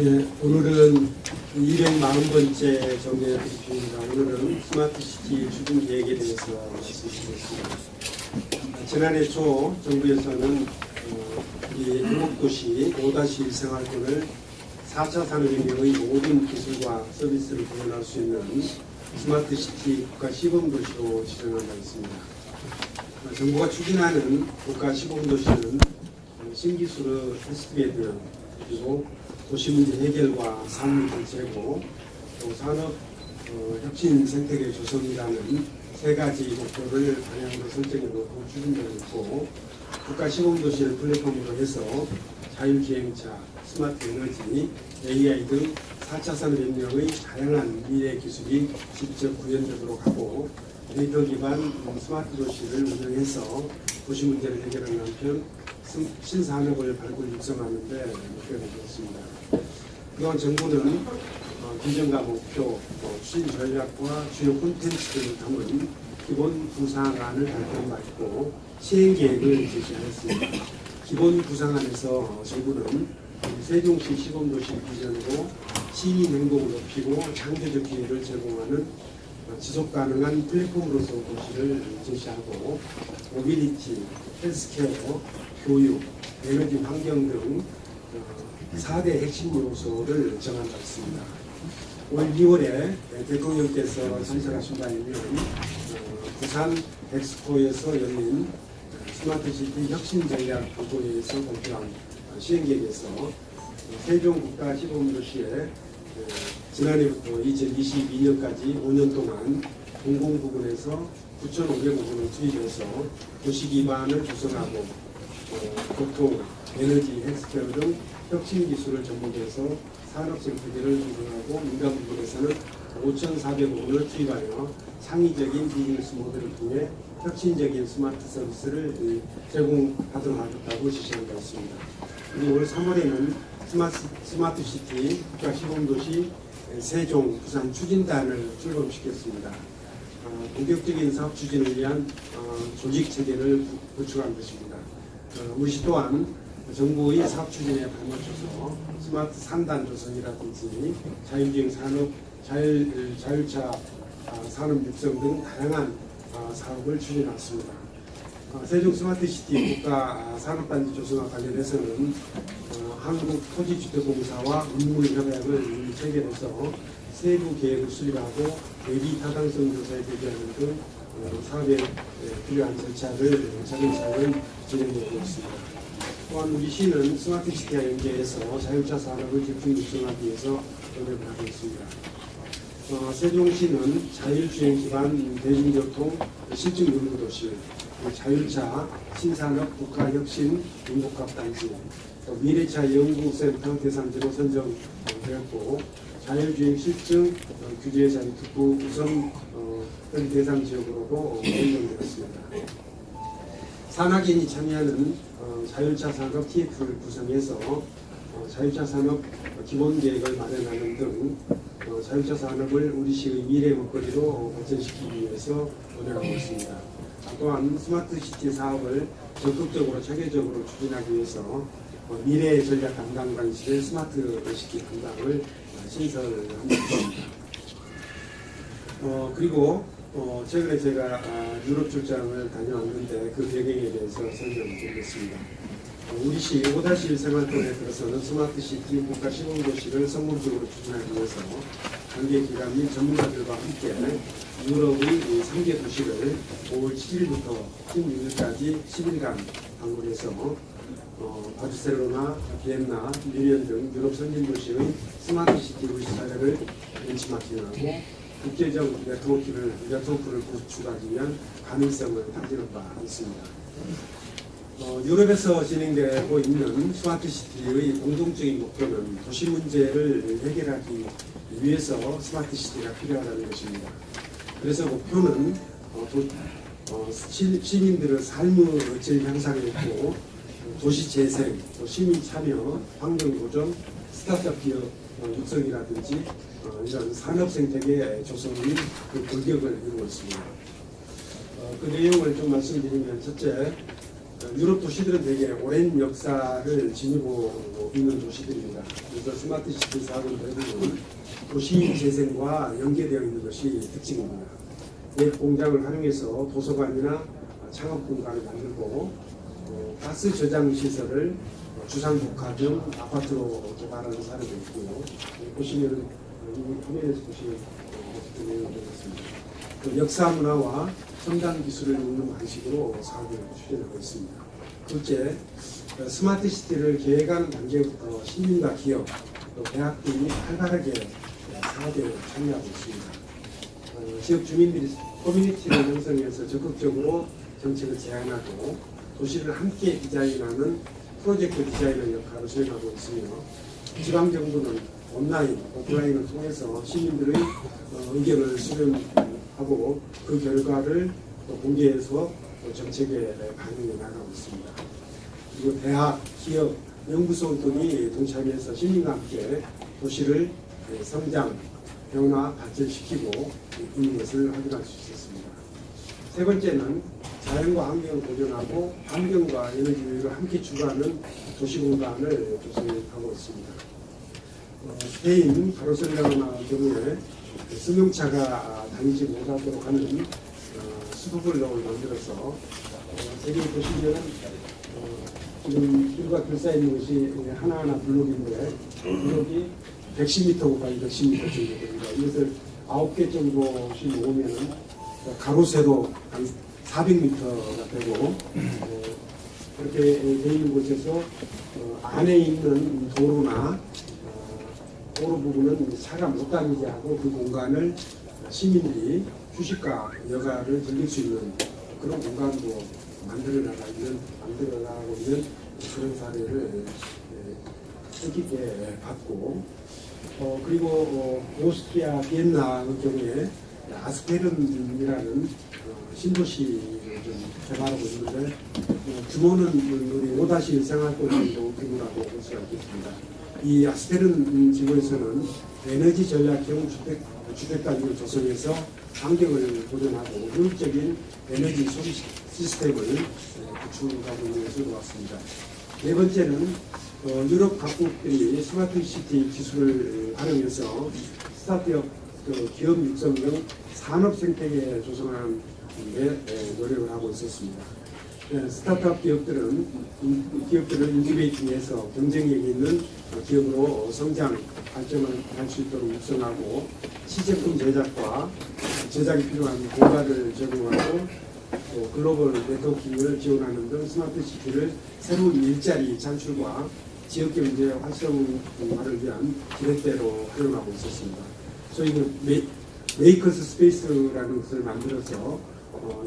네, 오늘은 240번째 정례 브리핑입니다. 오늘은 스마트시티 추진 계획에 대해서 말씀드리겠습니다. 지난해 초 정부에서는 이 한국도시 5-1 생활권을 4차 산업혁명의 모든 기술과 서비스를 구현할 수 있는 스마트시티 국가 시범도시로 지정한 바 있습니다. 정부가 추진하는 국가 시범도시는 신기술의 테스트베드, 그리고 도시문제 해결과 산업 정책이고 또 산업 혁신 생태계 조성이라는 세 가지 목표를 방향으로 설정해놓고 추진되고 있고, 국가 시범도시를 플랫폼으로 해서 자율주행차, 스마트 에너지, AI 등 4차 산업혁명의 다양한 미래 기술이 직접 구현되도록 하고, 데이터 기반 스마트 도시를 운영해서 도시 문제를 해결하는 한편 신산업을 발굴 육성하는 데 목표를 두었습니다. 그동안 정부는 비전과 목표, 추진 전략과 주요 콘텐츠 등을 담은 기본 구상안을 발표한 바 있고 시행계획을 제시하였습니다. 기본 구상안에서 정부는 세종시 시범도시 비전으로 시민 행복을 높이고 창조적 기회를 제공하는 지속가능한 플랫폼으로서 도시를 제시하고, 모빌리티, 헬스케어, 교육, 에너지 환경 등 4대 핵심 요소를 정한 바 있습니다. 올 2월에 대통령께서 선정하신 바 있는 부산 엑스포에서 열린 스마트시티 혁신전략 보고회에서 발표한 시행계획에서 세종 국가 시범도시에 지난해부터 2022년까지 5년 동안 공공부문에서 9,500억 원을 투입해서 도시 기반을 구성하고 교통, 에너지, 헬스케어 등 혁신 기술을 접목해서 산업 생태계를 조성하고, 민간 부분에서는 5,400억 원을 투입하여 창의적인 비즈니스 모델을 통해 혁신적인 스마트 서비스를 제공하도록 하겠다고 지시한 바 있습니다. 그리고 올 3월에는 스마트시티 국가 시범도시 세종 부산 추진단을 출범시켰습니다. 본격적인 사업 추진을 위한 조직 체계를 구축한 것입니다. 우리 시 또한 정부의 사업 추진에 발맞춰서 스마트 산단 조성이라든지 자율주행 산업, 자율차 산업 육성 등 다양한 사업을 추진했습니다. 세종 스마트시티 국가 산업단지 조성과 관련해서는 한국토지주택공사와 운무협약을 체결해서 세부 계획을 수립하고 대비 타당성 조사에 대비하는 등 사업에 필요한 절차를 차근차근 진행되고 있습니다. 또한 우리 시는 스마트시티와 연계해서 자율차 산업을 집중 육성하기 위해서 노력을 하고 있습니다. 세종시는 자율주행 기반 대중교통 실증 연구도시, 자율차 신산업 국가혁신 인복합단지, 미래차 연구센터 대상지로 선정되었고, 자율주행 실증 규제 자리 특구 우선 대상 지역으로도 선정되었습니다. 산학인이 참여하는 자율차 산업 TF를 구성해서 자율차 산업 기본 계획을 마련하는 등 자율차 산업을 우리 시의 미래 먹거리로 발전시키기 위해서 노력하고 있습니다. 또한 스마트시티 사업을 적극적으로 체계적으로 추진하기 위해서 미래 전략 담당관실의 스마트시티 담당을 신설합니다. 그리고 최근에 제가 유럽 출장을 다녀왔는데 그 배경에 대해서 설명드리겠습니다. 우리 시 5-1 생활권에 들어서는 스마트시티 국가 시범도시를 성공적으로 추진하기 위해서 관계기관 및 전문가들과 함께 유럽의 3개 도시를 5월 7일부터 16일까지 10일간 방문해서 바르셀로나, 비엔나, 뮌헨 등 유럽 선진도시의 스마트시티 도시 사례를 벤치마킹하고 국제적 네트워크를 구축하기 위한 가능성을 다지는 바 있습니다. 유럽에서 진행되고 있는 스마트시티의 공동적인 목표는 도시 문제를 해결하기 위해서 스마트시티가 필요하다는 것입니다. 그래서 목표는 시민들의 삶의 질 향상했고, 도시 재생, 시민 참여, 환경 보전, 스타트업 기업 육성이라든지 이런 산업 생태계 조성이 그 골격을 이루고 있습니다. 그 내용을 좀 말씀드리면, 첫째, 유럽 도시들은 대개 오랜 역사를 지니고 있는 도시들입니다. 그래서 스마트 시티 사업은 대부분 도시 재생과 연계되어 있는 것이 특징입니다. 옛 공장을 활용해서 도서관이나 창업 공간을 만들고 가스 저장 시설을 주상복합 등 아파트로 개발하는 사례도 있고요. 보시면은 이 화면에서 보시면 어떻게 내용이 있습니다. 역사 문화와 첨단 기술을 잇는 방식으로 사업을 추진하고 있습니다. 둘째, 스마트 시티를 계획하는 단계부터 시민과 기업, 또 대학 등이 활발하게 사업에 참여하고 있습니다. 지역 주민들이 커뮤니티를 형성해서 적극적으로 정책을 제안하고 도시를 함께 디자인하는 프로젝트 디자이너 역할을 수행하고 있으며 지방정부는 온라인, 오프라인을 통해서 시민들의 의견을 수렴하고 그 결과를 공개해서 정책에 반영해 나가고 있습니다. 그리고 대학, 기업, 연구소 등이 동참해서 시민과 함께 도시를 성장, 변화, 발전시키고 있는 것을 확인할 수 있었습니다. 세 번째는 자연과 환경을 보존하고 환경과 에너지 유익을 함께 추구하는 도시공간을 조성하고 있습니다. 스페인 바르셀로나 경우에 승용차가 다니지 못하도록 하는 수도블록을 만들어서 여기 보시면 지금 줄과 둘사이 있는 것이 하나하나 블록인데 블록이 110m까지 110m 정도 됩니다. 이것을 9개 정도씩 모으면 가로 세로 한 400m가 되고 그렇게 되어 있는 곳에서 안에 있는 도로나 도로 부분은 차가 못 다니게 하고 그 공간을 시민들이 휴식과 여가를 즐길 수 있는 그런 공간도 만들어 나가고 있는 그런 사례를 뜻깊게 봤고 그리고 오스트리아 비엔나의 경우에 아스페른이라는 신도시를 좀 개발하고 있는데 규모는 우리 5-1 생활권도 규모라고 볼 수가 있겠습니다. 이 아스페른 지구에서는 에너지 전략형 주택단지를 조성해서 환경을 보존하고 효율적인 에너지 소비 시스템을 구축하고 있는 것으로 보았습니다. 네 번째는 유럽 각국들이 스마트 시티 기술을 활용해서 스타트업 기업 육성 등 산업 생태계 조성하는 데 노력을 하고 있었습니다. 스타트업 기업들을 인큐베이팅해서 경쟁력 있는 기업으로 성장, 발전을 할 수 있도록 육성하고 시제품 제작과 제작이 필요한 공간을 제공하고 또 글로벌 네트워킹을 지원하는 등 스마트 시티를 새로운 일자리 창출과 지역경제 활성화를 위한 기획대로 활용하고 있었습니다. 소위 메이커스 스페이스라는 것을 만들어서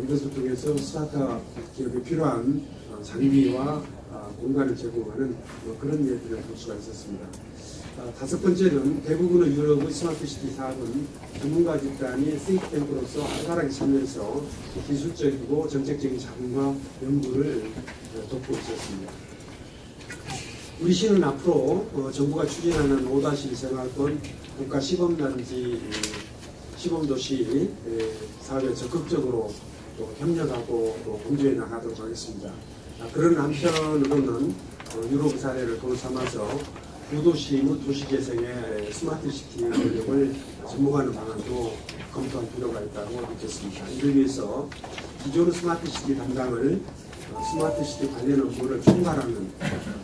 이것을 통해서 스타트업 기업에 필요한 장비와 공간을 제공하는 그런 예들을 볼 수가 있었습니다. 다섯 번째는 대부분의 유럽의 스마트 시티 사업은 전문가 집단이 싱크탱크로서 활발하게 참여해서 기술적이고 정책적인 자문과 연구를 돕고 있었습니다. 우리 시는 앞으로 정부가 추진하는 5-1 생활권 국가 시범단지 시범도시 사업에 적극적으로 또 협력하고 또 공조해 나가도록 하겠습니다. 그런 한편으로는 유럽 사례를 도로 삼아서 구도시 및 도시재생의 스마트 시티 전력을 접목하는 방안도 검토할 필요가 있다고 느꼈습니다. 이를 위해서 기존 스마트 시티 담당을 스마트 시티 관련 업무를 총괄하는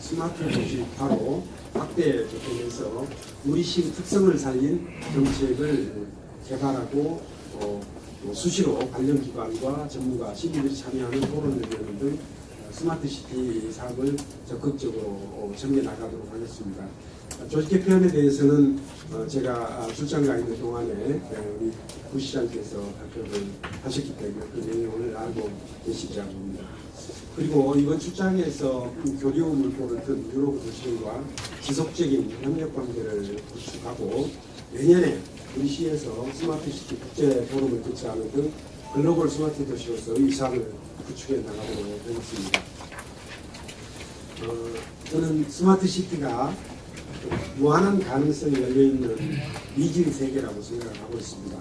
스마트 도시 바로 확대 조정해서 우리 시 특성을 살린 정책을 개발하고 수시로 관련 기관과 전문가, 시민들이 참여하는 토론을 여는 등 스마트 시티 사업을 적극적으로 전개 나가도록 하겠습니다. 조직 개편에 대해서는 제가 출장 가 있는 동안에 우리 부시장께서 발표를 하셨기 때문에 그 내용을 알고 계시리라 봅니다. 그리고 이번 출장에서 교류을 보는 유럽 도시들과 지속적인 협력 관계를 구축하고 내년에 우리 시에서 스마트 시티 국제 포럼을 개최하는 등 글로벌 스마트 도시로서 이 사업을 구축해 나가도록 하겠습니다. 저는 스마트 시티가 무한한 가능성이 열려있는 미진 세계라고 생각을 하고 있습니다.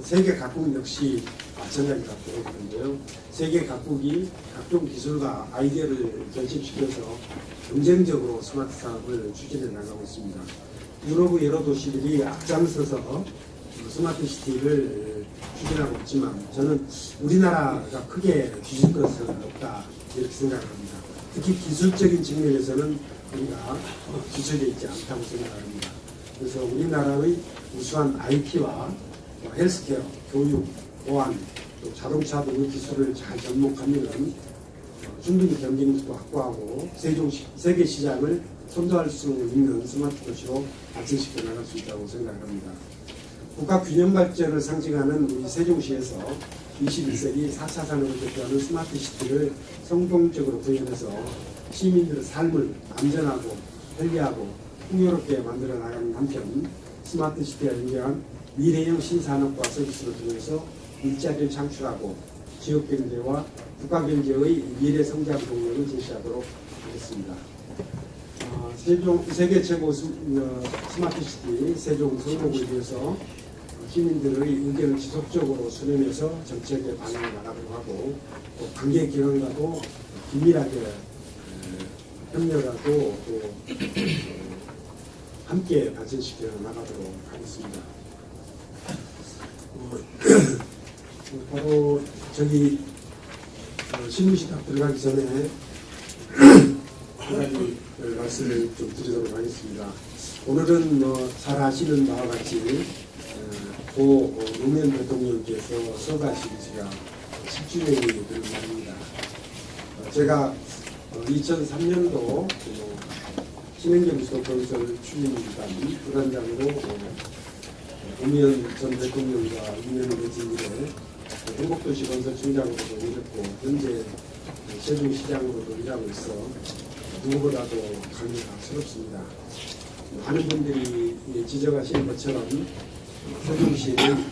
세계 각국 역시 마찬가지 같다고 보는데요. 세계 각국이 각종 기술과 아이디어를 결집시켜서 경쟁적으로 스마트 사업을 추진해 나가고 있습니다. 유럽의 여러 도시들이 앞장서서 스마트 시티를 추진하고 있지만 저는 우리나라가 크게 뒤질 것은 없다 이렇게 생각합니다. 특히 기술적인 측면에서는 우리가 뒤처져 있지 않다고 생각합니다. 그래서 우리나라의 우수한 IT와 헬스케어, 교육, 보안, 또 자동차 등의 기술을 잘 접목하면 충분히 경쟁력도 확보하고 세계 시장을 선도할 수 있는 스마트 도시로 발전시켜 나갈 수 있다고 생각합니다. 국가 균형 발전을 상징하는 우리 세종시에서 21세기 4차 산업을 대표하는 스마트 시티를 성공적으로 구현해서 시민들의 삶을 안전하고 편리하고 풍요롭게 만들어 나가는 한편 스마트 시티가 연계한 미래형 신산업과 서비스를 통해서 일자리를 창출하고 지역 경제와 국가 경제의 미래 성장 동력을 제시하도록 하겠습니다. 세계 최고 스마트 시티 세종 성공을 위해서 시민들의 의견을 지속적으로 수렴해서 정책에 반영해 나가도록 하고 또 관계 기관과도 긴밀하게 협력하고 또 함께 발전시켜 나가도록 하겠습니다. 바로 저기 신문식 딱 들어가기 전에 한 가지 말씀을 좀 드리도록 하겠습니다. 오늘은 잘 아시는 바와 같이 고 노무현 대통령께서 서가시기가 10주년이 되는 날입니다. 제가 2003년도 신행정수도 건설 추진단 부단장으로 노무현 전 대통령과 인연을 맺은 이래 행복도시 건설총장으로도 일했고 현재 세종시장으로도 일하고 있어 누구보다도 감회스럽습니다. 많은 분들이 지적하신 것처럼 세종시는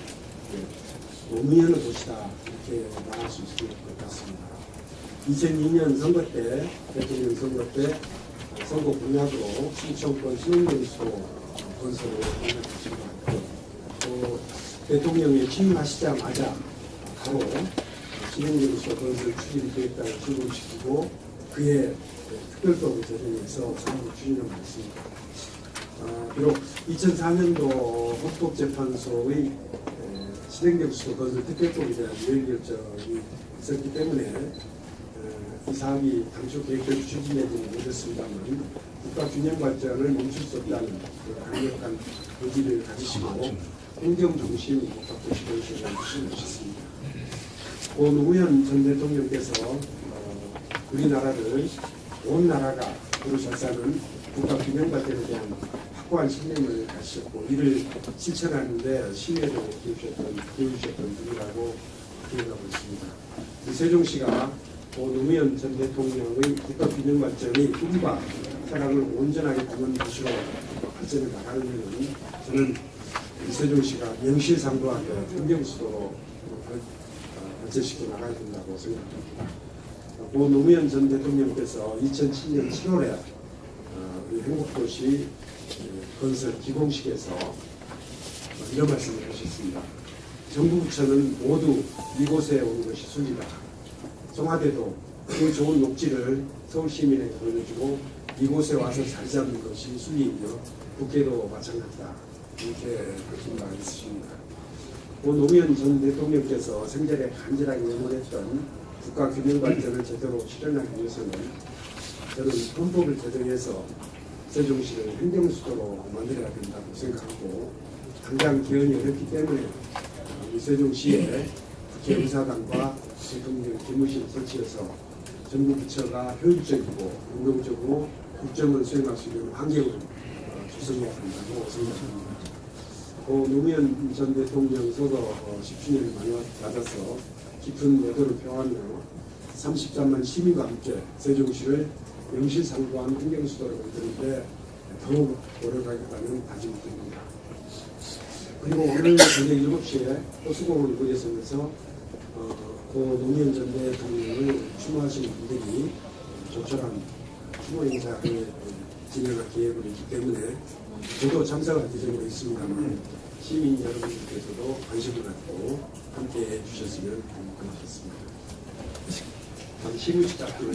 노무현의 도시다 이렇게 말할 수 있을 것 같습니다. 2002년 선거 때 대통령 선거 때 선거 공약으로 충청권 신흥정수도 건설을 공약하신 것 같고 또 대통령이 취임하시자마자 바로 신흥정수도 건설 추진 계획단을 출범시키고 그에 특별법을 제정해서 상부 추진을 했습니다. 비록 2004년도 헌법재판소의 신행정수도 건설 특별법에 대한 유예결정이 있었기 때문에 이 사업이 당초 계획대로 추진되지는 못했습니다만 국가 균형 발전을 멈출 수 없다는 강력한 의지를 가지시고 행정 중심 국가도시 건설을 추진하셨습니다. 고 노무현 전 대통령께서 우리나라를 온 나라가 도로 잘 사는 국가 균형 발전에 대한 확고한 신념을 가지셨고 이를 실천하는데 신뢰를 기울이셨던 분이라고 기억하고 있습니다. 세종시가 노무현 전 대통령의 국가 균형 발전이 꿈과 사랑을 온전하게 담은 도시로 발전해 나가는 데는 저는 세종시가 명실상부하게 행정수도로 발전시켜 나가야 된다고 생각합니다. 노무현 전 대통령께서 2007년 7월에 행복도시 건설 기공식에서 이런 말씀을 하셨습니다. 정부 부처는 모두 이곳에 오는 것이 순리다. 청와대도 그 좋은 녹지를 서울 시민에게 보여주고 이곳에 와서 자리 잡는 것이 순리이며 국회도 마찬가지다. 이렇게 하신 바가 있으십니다. 노무현 전 대통령께서 생전에 간절하게 내몬했던 국가 균형 발전을 제대로 실현하기 위해서는 저는 헌법을 제정해서 세종시를 행정수도로 만들어야 된다고 생각하고 당장 기원이 어렵기 때문에 세종시에 국회의사당과 대통령 기무실 설치해서 정부 부처가 효율적이고 공정적으로 국정을 수행할 수 있는 환경을 조성해야 한다고 생각합니다. 노무현 전 대통령 서거 10주년을 맞아서 깊은 애도를 표하며 33만 시민과 함께 세종시를 명실상부한 행정수도를 만드는데 더욱 노력하겠다는 다짐을 드립니다. 그리고 오늘 저녁 7시에 호수공원 거리에서 노무현 전 대통령을 추모하시는 분들이 조촐한 추모 행사를 진행할 계획으로 있기 때문에 저도 참석할 예정으로 있습니다만 시민 여러분들께서도 관심을 갖고 함께해 주셨으면 고맙겠습니다.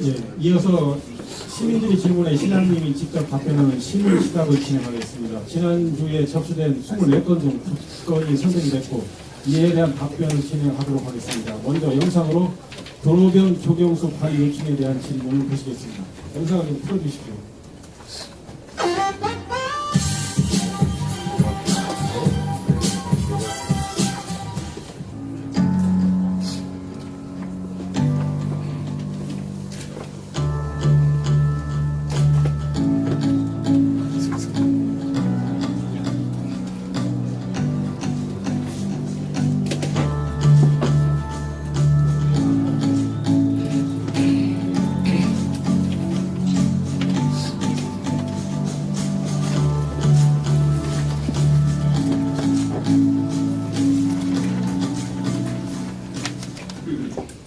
예, 이어서 시민들이 질문에 시장님이 직접 답변하는 시민시답을 진행하겠습니다. 지난주에 접수된 24건 중 2건이 선정이 됐고 이에 대한 답변을 진행하도록 하겠습니다. 먼저 영상으로 도로변 조경수 관리 요청에 대한 질문을 보시겠습니다. 영상을 좀 틀어주십시오.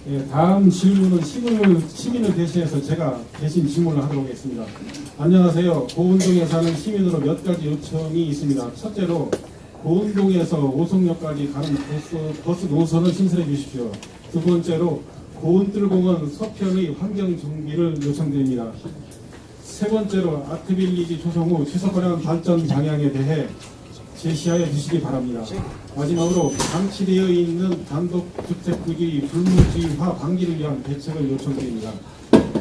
예, 다음 질문은 시민을 대신해서 제가 대신 질문을 하도록 하겠습니다. 안녕하세요. 고운동에 사는 시민으로 몇 가지 요청이 있습니다. 첫째로 고운동에서 오송역까지 가는 버스 노선을 신설해 주십시오. 두 번째로 고운뜰공원 서편의 환경 정비를 요청드립니다. 세 번째로 아트빌리지 조성 후 지속가능 발전 방향에 대해 제시하여 주시기 바랍니다. 마지막으로 방치되어 있는 단독주택구지 불무지화 방지를 위한 대책을 요청드립니다.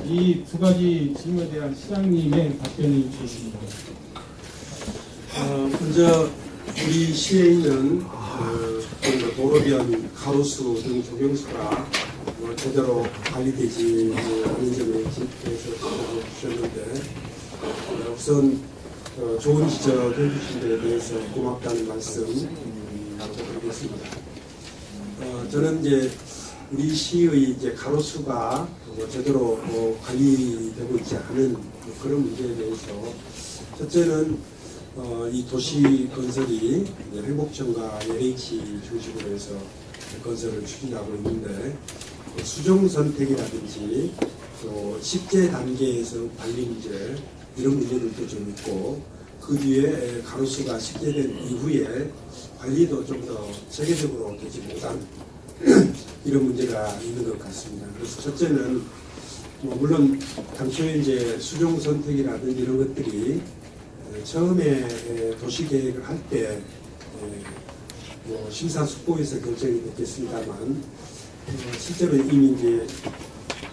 이 두 가지 질문에 대한 시장님의 답변이 있겠습니다. 먼저 우리 시에 있는 도로변, 가로수 등 조경수가 제대로 관리되지 않는 점에 대해서 지적해 주셨는데 우선 좋은 지적해 주신 데에 대해서 고맙다는 말씀 드리겠습니다. 저는 이제 우리 시의 이제 가로수가 제대로 관리되고 있지 않은 그런 문제에 대해서 첫째는 이 도시 건설이 행복청과 LH 중심으로 해서 건설을 추진하고 있는데 수종 선택이라든지 또 식재 단계에서 관리 문제 이런 문제들도 좀 있고 그 뒤에 가로수가 식재된 이후에 관리도 좀 더 체계적으로 되지 못한 이런 문제가 있는 것 같습니다. 그래서 첫째는 물론 당초에 이제 수종 선택이라든지 이런 것들이 처음에 도시 계획을 할 때 심사숙고해서 결정이 됐겠습니다만 실제로 이미 이제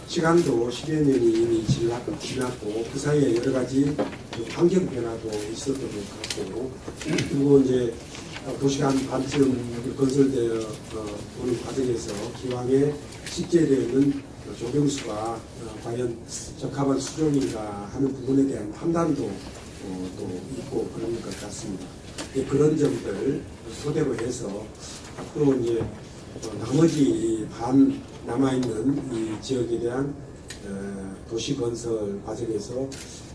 시간도 10여 년이 이미 지났고 그 사이에 여러 가지 환경 변화도 있었던 것 같고 그리고 이제 도시가 한 반쯤 건설되어 오는 과정에서 기왕에 식재되는 조경수가 과연 적합한 수종인가 하는 부분에 대한 판단도 또 있고 그런 것 같습니다. 그런 점들 토대로 해서 앞으로 이제 나머지 반 남아있는 이 지역에 대한 도시 건설 과정에서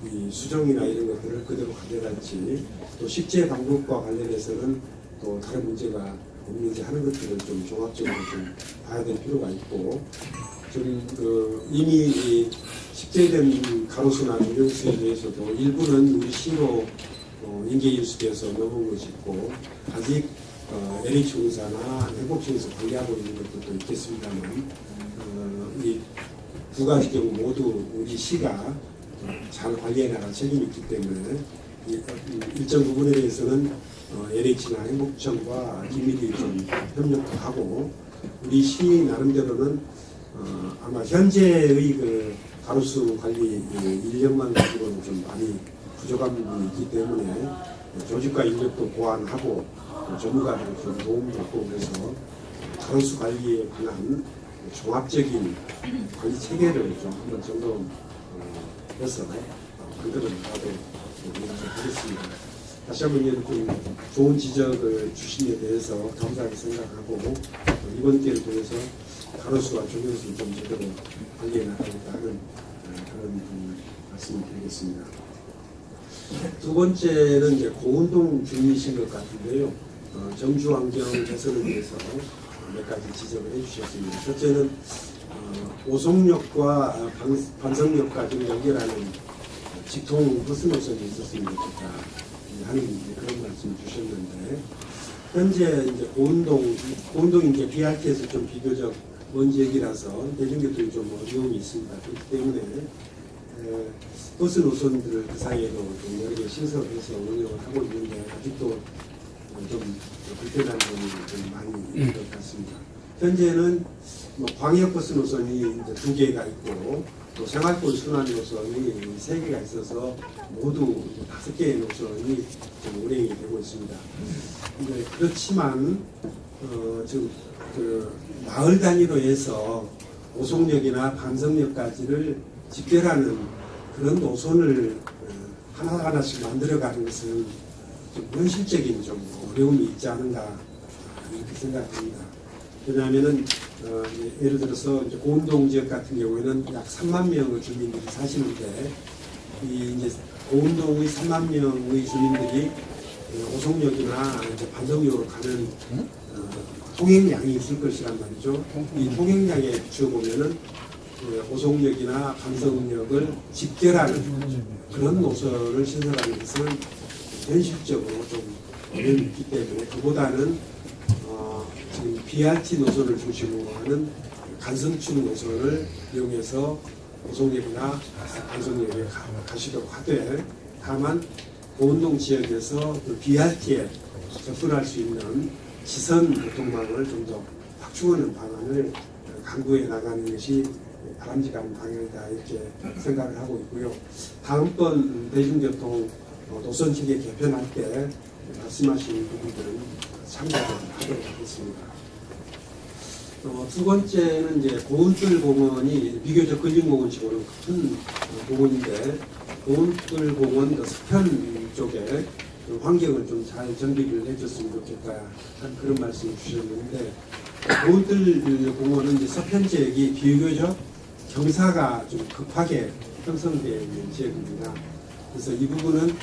이 수정이나 이런 것들을 그대로 가져갈지 또 식재 방법과 관련해서는 또 다른 문제가 없는지 하는 것들을 좀 종합적으로 좀 봐야 될 필요가 있고 좀 이미 이 식재된 가로수나 조경수에 대해서도 일부는 우리 시로 인계인수돼서 넘어온 것이 있고 아직 LH공사나 행복청에서 관리하고 있는 것들도 있겠습니다만 이 두 가지 경우 모두 우리 시가 잘 관리해 나갈 책임이 있기 때문에 일정 부분에 대해서는 LH나 행복청과 긴밀히 좀 협력도 하고 우리 시 나름대로는 아마 현재의 그 가로수 관리 인력만 가지고는 좀 많이 부족한 부분이 있기 때문에 조직과 인력도 보완하고 전문가들 좀 도움을 받고 그래서 가로수 관리에 관한 종합적인 관리 체계를 좀 한번 정도 해서 만들어 나가도록 하겠습니다. 다시 한번 좀 좋은 지적을 주신 데 대해서 감사하게 생각하고 이번 기회를 통해서 가로수와 조경수를 좀 제대로 관리해 나가겠다 하는 그런 말씀을 드리겠습니다. 두 번째는 이제 고운동 주민이신 것 같은데요. 정주 환경 개선을 위해서 몇 가지 지적을 해주셨습니다. 첫째는 오송역과 반성역까지 연결하는 직통 버스 노선이 있었으면 좋겠다 하는 그런 말씀을 주셨는데 현재 이제 고운동이 이제 BRT에서 좀 비교적 먼 지역이라서 대중교통이 좀 어려움이 있습니다. 그렇기 때문에 버스 노선들을 그 사이에도 좀 여러 개 신설해서 운영을 하고 있는데 아직도 좀 불편한 점이 좀 많이 있는 것 같습니다. 현재는 뭐 광역버스 노선이 이제 2개가 있고 또 생활권 순환 노선이 3개가 있어서 모두 5개의 노선이 좀 운행이 되고 있습니다. 이제 그렇지만 지금 그 마을 단위로 해서 오송역이나 반성역까지를 직결하는 그런 노선을 하나하나씩 만들어가는 것은 좀 현실적인 좀 어려움이 있지 않은가 이렇게 생각합니다. 왜냐하면은 예를 들어서 이제 고운동 지역 같은 경우에는 약 3만 명의 주민들이 사시는데 이 이제 고운동의 3만 명의 주민들이 오송역이나 이제 반성역으로 가는 통행량이 있을 것이란 말이죠. 이 통행량에 비추어 보면은 오송역이나 반성역을 직결하는 그런 노선을 신설하는 것은 현실적으로 좀 어려움이 있기 때문에 그보다는 지금 BRT 노선을 중심으로 하는 간선축 노선을 이용해서 오송역이나 반성역에 가시도록 하되 다만 고운동 지역에서 그 BRT에 접근할 수 있는 지선 교통망을 좀 더 확충하는 방안을 강구해 나가는 것이 바람직한 방향이다 이렇게 생각을 하고 있고요. 다음번 대중교통 노선 체계 개편할 때 말씀하신 부분들은 참고를 하도록 하겠습니다. 두 번째는 이제 고운뜰 공원이 비교적 근린공원치고는 큰 공원인데 고운뜰 공원 그 서편 쪽에 환경을 좀 잘 정비를 해줬으면 좋겠다 한 그런 말씀을 주셨는데 고운뜰 공원은 이제 서편 지역이 비교적 경사가 좀 급하게 형성되어 있는 지역입니다. 그래서 이 부분은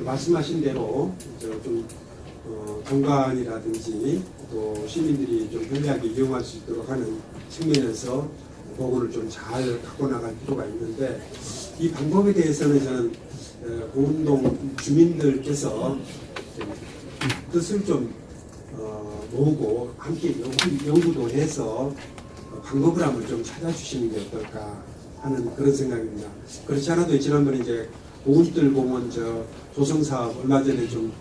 말씀하신 대로 좀 경관이라든지 또 시민들이 좀 편리하게 이용할 수 있도록 하는 측면에서 보고를 좀 잘 갖고 나갈 필요가 있는데 이 방법에 대해서는 저는 고운동 주민들께서 뜻을 좀 모으고 함께 연구도 해서 방법을 한번 좀 찾아주시는 게 어떨까 하는 그런 생각입니다. 그렇지 않아도 지난번에 이제 고운뜰 공원 조성 사업 얼마 전에 좀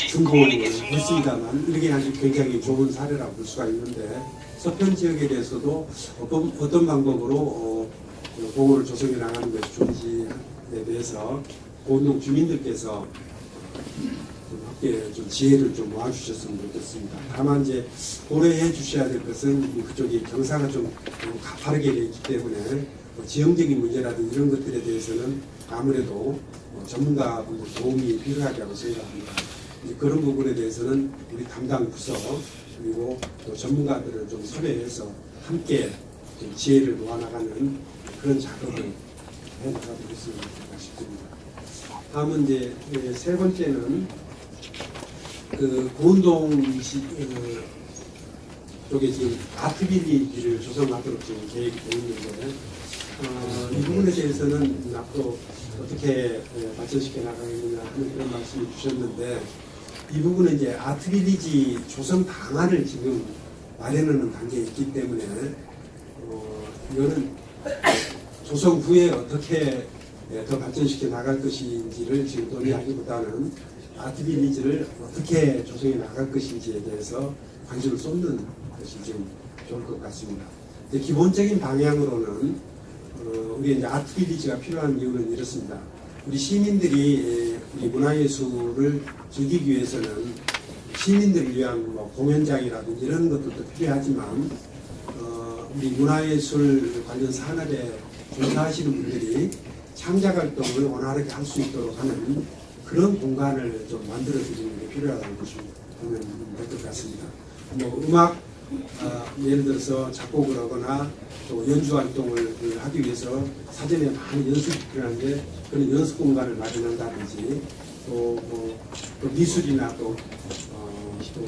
준공을 했습니다만 이게 아주 굉장히 좋은 사례라고 볼 수가 있는데 서편 지역에 대해서도 어떤 방법으로 공원을 조성해 나가는 것이 좋은지에 대해서 고운동 주민들께서 함께 좀 지혜를 좀 모아주셨으면 좋겠습니다. 다만 이제 고려해 주셔야 될 것은 그쪽이 경사가 좀 가파르게 되어 있기 때문에 지형적인 문제라든지 이런 것들에 대해서는 아무래도 전문가분들 도움이 필요하다고 생각합니다. 이제 그런 부분에 대해서는 우리 담당 부서 그리고 또 전문가들을 좀 섭외해서 함께 좀 지혜를 모아나가는 그런 작업을 해나가도록 했으면 싶습니다. 다음은 이제 세 번째는 그 고운동 쪽에 지금 아트빌리지를 조성하도록 지금 계획이 되어 있는데 이 부분에 대해서는 앞으로 어떻게 발전시켜 나가겠느냐 하는 그런 말씀을 주셨는데 이 부분은 이제 아트빌리지 조성 방안을 지금 마련하는 단계에 있기 때문에 이거는 조성 후에 어떻게 더 발전시켜 나갈 것인지를 지금 논의하기보다는 아트빌리지를 어떻게 조성해 나갈 것인지에 대해서 관심을 쏟는 것이 지금 좋을 것 같습니다. 기본적인 방향으로는 우리 이제 아트빌리지가 필요한 이유는 이렇습니다. 우리 시민들이 우리 문화예술을 즐기기 위해서는 시민들을 위한 뭐 공연장이라든지 이런 것들도 필요하지만 우리 문화예술 관련 산업에 종사하시는 분들이 창작 활동을 원활하게 할 수 있도록 하는 그런 공간을 좀 만들어 드리는 게 필요하다고 보면 될 것 같습니다. 뭐 음악 예를 들어서 작곡을 하거나 또 연주 활동을 하기 위해서 사전에 많은 연습이 필요한데 그런 연습 공간을 마련한다든지 또 미술이나 또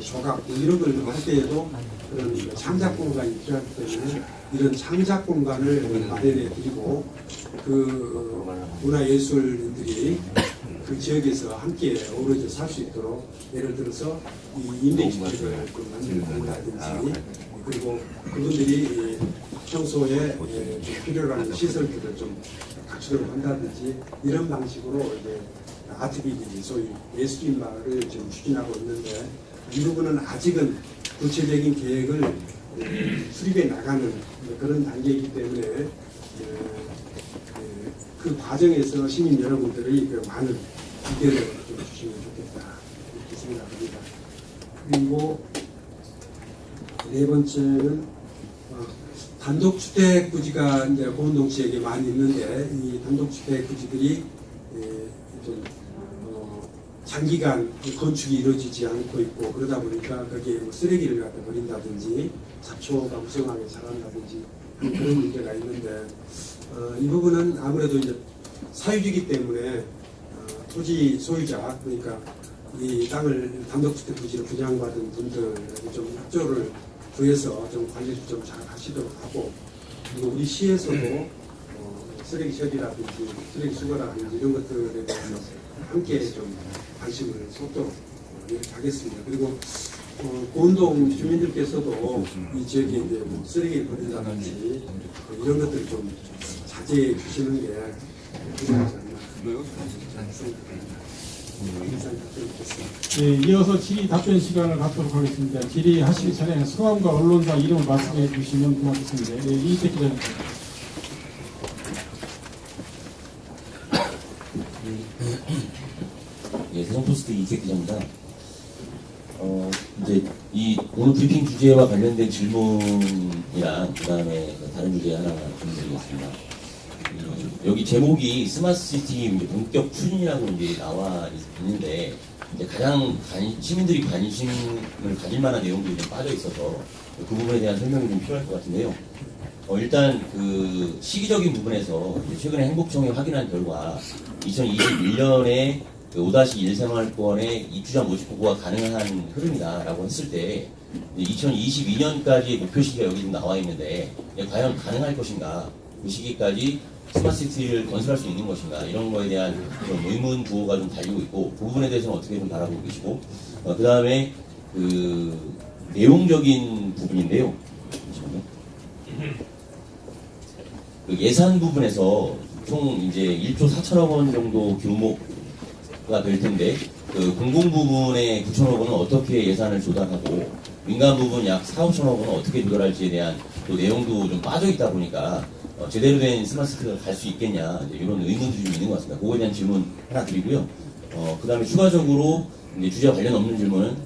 조각 이런 걸 할 때에도 그런 창작 공간이 필요하기 때문에 이런 창작 공간을 마련해 드리고 그 문화예술인들이 그 지역에서 함께 어우러져 살 수 있도록 예를 들어서 이 임대주택을 만든다든지 그리고 그분들이 평소에 좀 필요한 시설들을 좀 갖추도록 한다든지 이런 방식으로 이제 아트비들이 소위 예술인 마을을 지금 추진하고 있는데 이 부분은 아직은 구체적인 계획을 수립해 나가는 그런 단계이기 때문에 그 과정에서 시민 여러분들의 그 많은 의견을 좀 주시면 좋겠다 이렇게 생각합니다. 그리고 네 번째는 단독주택 부지가 이제 고운동 지역에 많이 있는데 이 단독주택 부지들이 좀 장기간 건축이 이루어지지 않고 있고 그러다 보니까 거기에 뭐 쓰레기를 갖다 버린다든지 잡초가 무성하게 자란다든지 그런 문제가 있는데 이 부분은 아무래도 이제 사유지이기 때문에 토지 소유자 그러니까 이 땅을 단독주택 부지로 분양받은 분들에게 좀 협조를 구해서 좀 관리를 좀 잘 하시도록 하고 그리고 우리 시에서도 쓰레기 처리라든지 쓰레기 수거라든지 이런 것들에 대해서 함께 좀 관심을 쏟도록 이렇게 하겠습니다. 그리고 고운동 주민들께서도 이 지역에 이제 뭐 쓰레기를 버린다든지 이런 것들을 좀 자제해 주시는 게 필요하지 않나 생각합니다. 네, 이어서 질의 답변 시간을 갖도록 하겠습니다. 질의하시기 전에 성함과 언론사 이름을 말씀해 주시면 고맙겠습니다. 네, 이희택 기자님. 예, 세종포스트 이희택 기자입니다. 이제 이 오늘 브리핑 주제와 관련된 질문이랑 그다음에 다른 주제 하나 드리겠습니다. 여기 제목이 스마트시티 본격 추진이라고 이제 나와 있는데 이제 가장 시민들이 관심을 가질 만한 내용들이 좀 빠져 있어서 그 부분에 대한 설명이 좀 필요할 것 같은데요. 일단 그 시기적인 부분에서 최근에 행복청이 확인한 결과 2021년에 그 5-1 생활권의 입주자 모집 보고가 가능한 흐름이다라고 했을 때 2022년까지의 목표 시기가 여기 좀 나와 있는데 과연 가능할 것인가, 그 시기까지 스마트시티를 건설할 수 있는 것인가, 이런 거에 대한 그런 의문 부호가 좀 달리고 있고 그 부분에 대해서는 어떻게 좀 바라보고 계시고 그 다음에 그 내용적인 부분인데요. 그 예산 부분에서 총 이제 1조 4천억 원 정도 규모가 될 텐데 그 공공 부분의 9천억 원은 어떻게 예산을 조달하고 민간 부분 약 4, 5천억 원은 어떻게 조달할지에 대한 또 내용도 좀 빠져 있다 보니까 제대로 된 스마트시티가 갈 수 있겠냐 이런 의문들이 좀 있는 것 같습니다. 그거에 대한 질문 하나 드리고요. 그 다음에 추가적으로 이제 주제와 관련 없는 질문은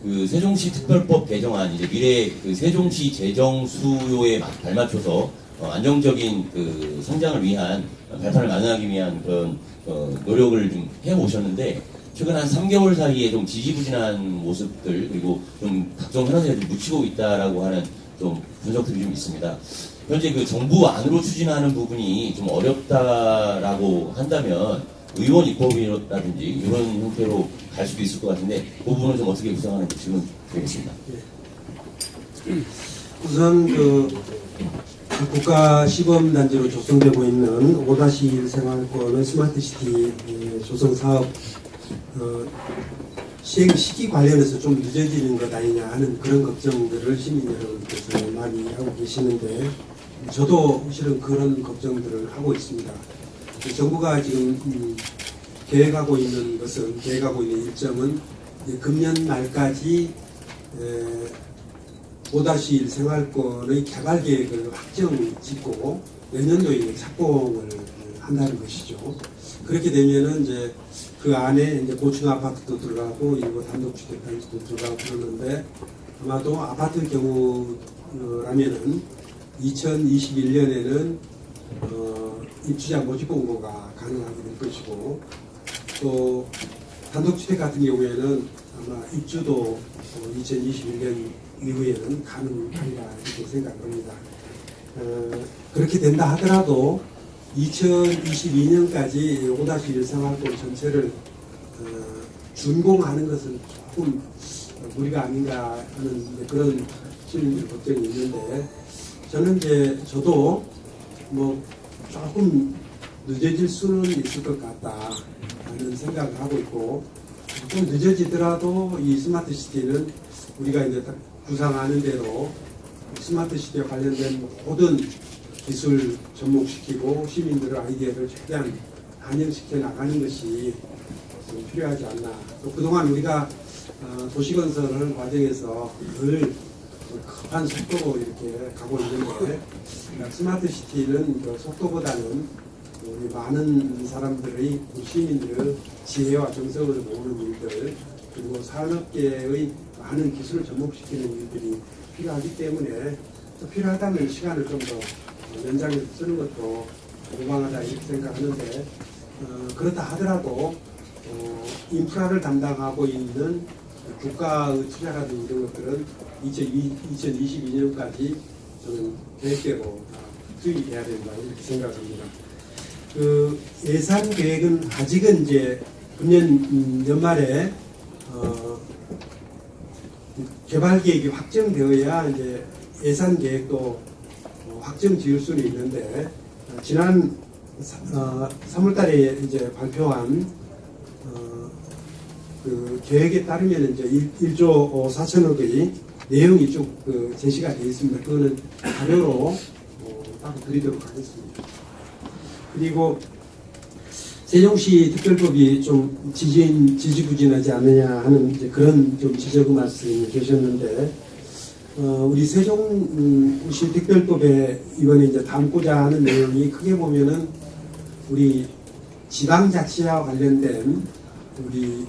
그 세종시 특별법 개정안 이제 미래 그 세종시 재정 수요에 발맞춰서 안정적인 그 성장을 위한 발판을 마련하기 위한 그런 노력을 좀 해오셨는데 최근 한 3개월 사이에 좀 지지부진한 모습들 그리고 좀 각종 현안들이 묻히고 있다라고 하는 좀 분석들이 좀 있습니다. 현재 그 정부 안으로 추진하는 부분이 좀 어렵다라고 한다면 의원 입법이라든지 이런 형태로 갈 수도 있을 것 같은데 그 부분은 좀 어떻게 구성하는지 질문 드리겠습니다. 우선 그 국가시범단지로 조성되고 있는 5-1 생활권의 스마트시티 조성 사업 시행 시기 관련해서 좀 늦어지는 것 아니냐 하는 그런 걱정들을 시민 여러분께서 많이 하고 계시는데 저도 실은 그런 걱정들을 하고 있습니다. 정부가 지금 계획하고 있는 일정은 금년 말까지 5-1 생활권의 개발 계획을 확정 짓고 내년도에 착공을 한다는 것이죠. 그렇게 되면은 이제 그 안에 이제 고층 아파트도 들어가고 일부 단독주택 단지도 들어가고 그러는데 아마도 아파트 경우라면은 2021년에는 입주자 모집 공고가 가능하게 될 것이고 또 단독주택 같은 경우에는 아마 입주도 2021년 이후에는 가능하리라 이렇게 생각합니다. 그렇게 된다 하더라도 2022년까지 5-1 생활권 전체를 준공하는 것은 조금 무리가 아닌가 하는 그런 시민들 걱정이 있는데 저는 이제 저도 뭐 조금 늦어질 수는 있을 것 같다라는 생각을 하고 있고, 좀 늦어지더라도 이 스마트 시티는 우리가 이제 딱 구상하는 대로 스마트 시티와 관련된 모든 기술 접목시키고 시민들의 아이디어를 최대한 반영시켜 나가는 것이 좀 필요하지 않나. 또 그동안 우리가 도시건설을 과정에서 늘 급한 속도로 이렇게 가고 있는데, 스마트 시티는 그 속도보다는 우리 많은 사람들의 시민들의 지혜와 정성을 모으는 일들, 그리고 산업계의 많은 기술을 접목시키는 일들이 필요하기 때문에, 또 필요하다면 시간을 좀 더 연장해서 쓰는 것도 무방하다 이렇게 생각하는데, 그렇다 하더라도 인프라를 담당하고 있는 국가의 투자라든지 이런 것들은 2022년까지 저는 계획대로 수익이 돼야 된다 이렇게 생각합니다. 그 예산 계획은 아직은 이제 금년 연말에 개발 계획이 확정되어야 이제 예산 계획도 확정 지을 수는 있는데, 지난 3월달에 이제 발표한 그 계획에 따르면 이제 1조 4천억의 내용이 쭉 제시가 되어 있습니다. 그거는 자료로 딱 드리도록 하겠습니다. 그리고 세종시 특별법이 좀 지지부진하지 않느냐 하는 이제 그런 좀 지적의 말씀이 계셨는데, 우리 세종시 특별법에 이번에 이제 담고자 하는 내용이 크게 보면은 우리 지방자치와 관련된 우리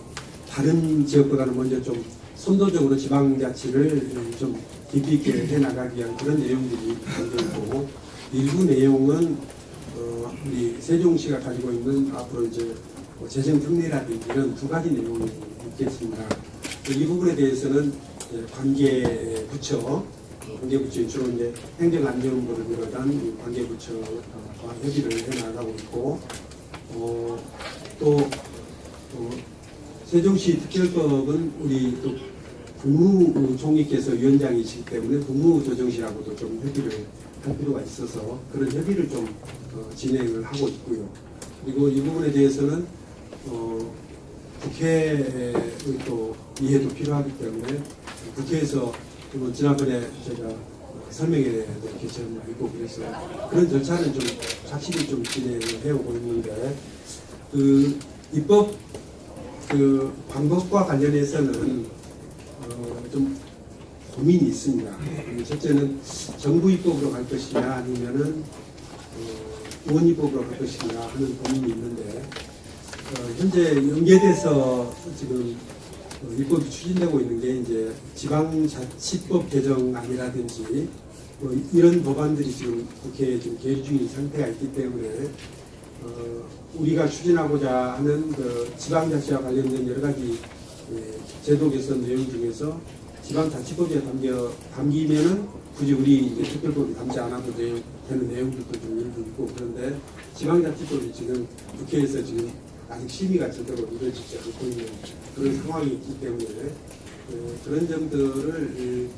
다른 지역보다는 먼저 좀 선도적으로 지방자치를 좀 깊이 있게 해나가기 위한 그런 내용들이 담겨있고, 일부 내용은 우리 세종시가 가지고 있는 앞으로 이제 재정 특례라든지 이런 두 가지 내용이 있겠습니다. 이 부분에 대해서는 관계부처 주로 이제 행정안전부를 비롯한 관계부처와 협의를 해나가고 있고, 또 세종시 특별법은 우리 또 국무총리께서 위원장이시기 때문에 국무조정실하고도 좀 협의를 할 필요가 있어서 그런 협의를 좀 진행을 하고 있고요. 그리고 이 부분에 대해서는 국회의 또 이해도 필요하기 때문에 국회에서 지난번에 제가 설명회도 개최한 바 있고, 그래서 그런 절차는 좀 착실히 좀 진행을 해오고 있는데, 그 입법 그 방법과 관련해서는 좀 고민이 있습니다. 첫째는 정부 입법으로 갈 것이냐 아니면은 의원 입법으로 갈 것이냐 하는 고민이 있는데, 현재 연계돼서 지금 입법이 추진되고 있는 게 이제 지방자치법 개정안이라든지 이런 법안들이 지금 국회에 지금 계류 중인 상태가 있기 때문에 우리가 추진하고자 하는 그 지방자치와 관련된 여러 가지 제도 개선 내용 중에서 지방자치법에 담기면은 굳이 우리 이제 특별법이 담지 않아도 되는 내용들도 좀 일부 있고, 그런데 지방자치법이 지금 국회에서 지금 아직 심의가 제대로 이루어지지 않고 있는 그런 상황이 있기 때문에 그런 점들을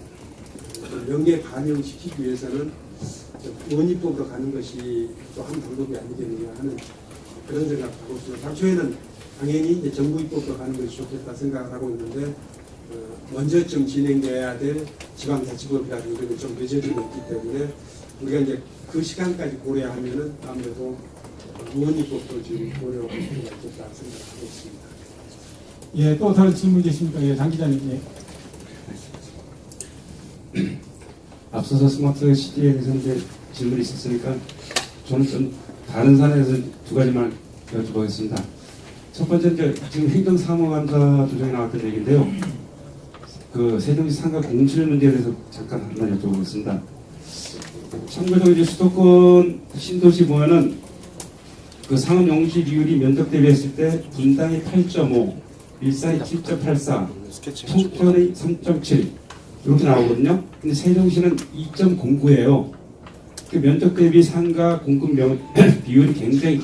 명계 반영시키기 위해서는 의원입법으로 가는 것이 또 한 방법이 아니겠느냐 하는 그런 생각하고 있습니다. 당초에는 당연히 이제 정부 입법으로 가는 것이 좋겠다 생각을 하고 있는데, 먼저 좀 진행돼야 될 지방자치법이라든지 이런 게 좀 늦어지고 있기 때문에 우리가 이제 그 시간까지 고려하면은 아무래도 의원입법도 지금 고려할 필요가 있겠다 생각하고 있습니다. 예, 또 다른 질문 계십니까? 예, 장 기자님. 예. 앞서서 스마트 시티에 대해서 이제 질문이 있었으니까 저는 좀 다른 사례에서 두 가지만 여쭤보겠습니다. 첫 번째, 이제 지금 행정사무감사 조정에 나왔던 얘기인데요. 그 세종시 상가 공실 문제에 대해서 잠깐 한번 여쭤보겠습니다. 참고로 이제 수도권 신도시 보면은 그 상업 용지 비율이 면적 대비했을 때 분당이 8.5, 일산이 7.84, 청천이 3.7 이렇게 나오거든요. 근데 세종시는 2.09예요. 그 면적 대비 상가 공급 비율이 굉장히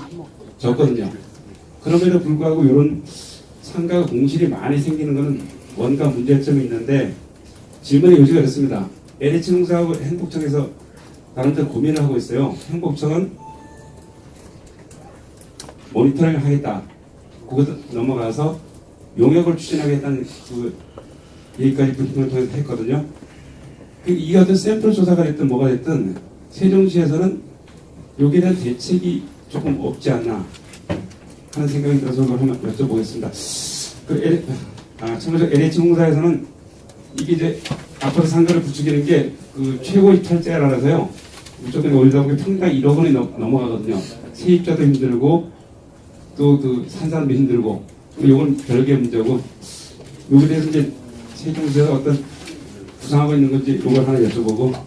적거든요. 그럼에도 불구하고 이런 상가 공실이 많이 생기는 것은 뭔가 문제점이 있는데, 질문의 요지가 그렇습니다. LH 농사하고 행복청에서 나름대로 고민을 하고 있어요. 행복청은 모니터링을 하겠다. 그것도 넘어가서 용역을 추진하겠다는 그 얘기까지 브리핑을 통해서 했거든요. 이게 어떤 샘플 조사가 됐든 뭐가 됐든 세종시에서는 여기에 대한 대책이 조금 없지 않나 하는 생각이 들어서 그걸 한번 여쭤보겠습니다. 참고로 LH공사에서는 이게 이제 앞으로 상가를 부추기는 게 그 최고 이탈자라서요. 무조건 올리다 보면 평당 1억 원이 넘어가거든요. 세입자도 힘들고 또 그 산 사람도 힘들고 이건 별개의 문제고 여기에 대해서 이제 세종시에서 어떤 구상하고 있는 건지 이걸 하나 여쭤보고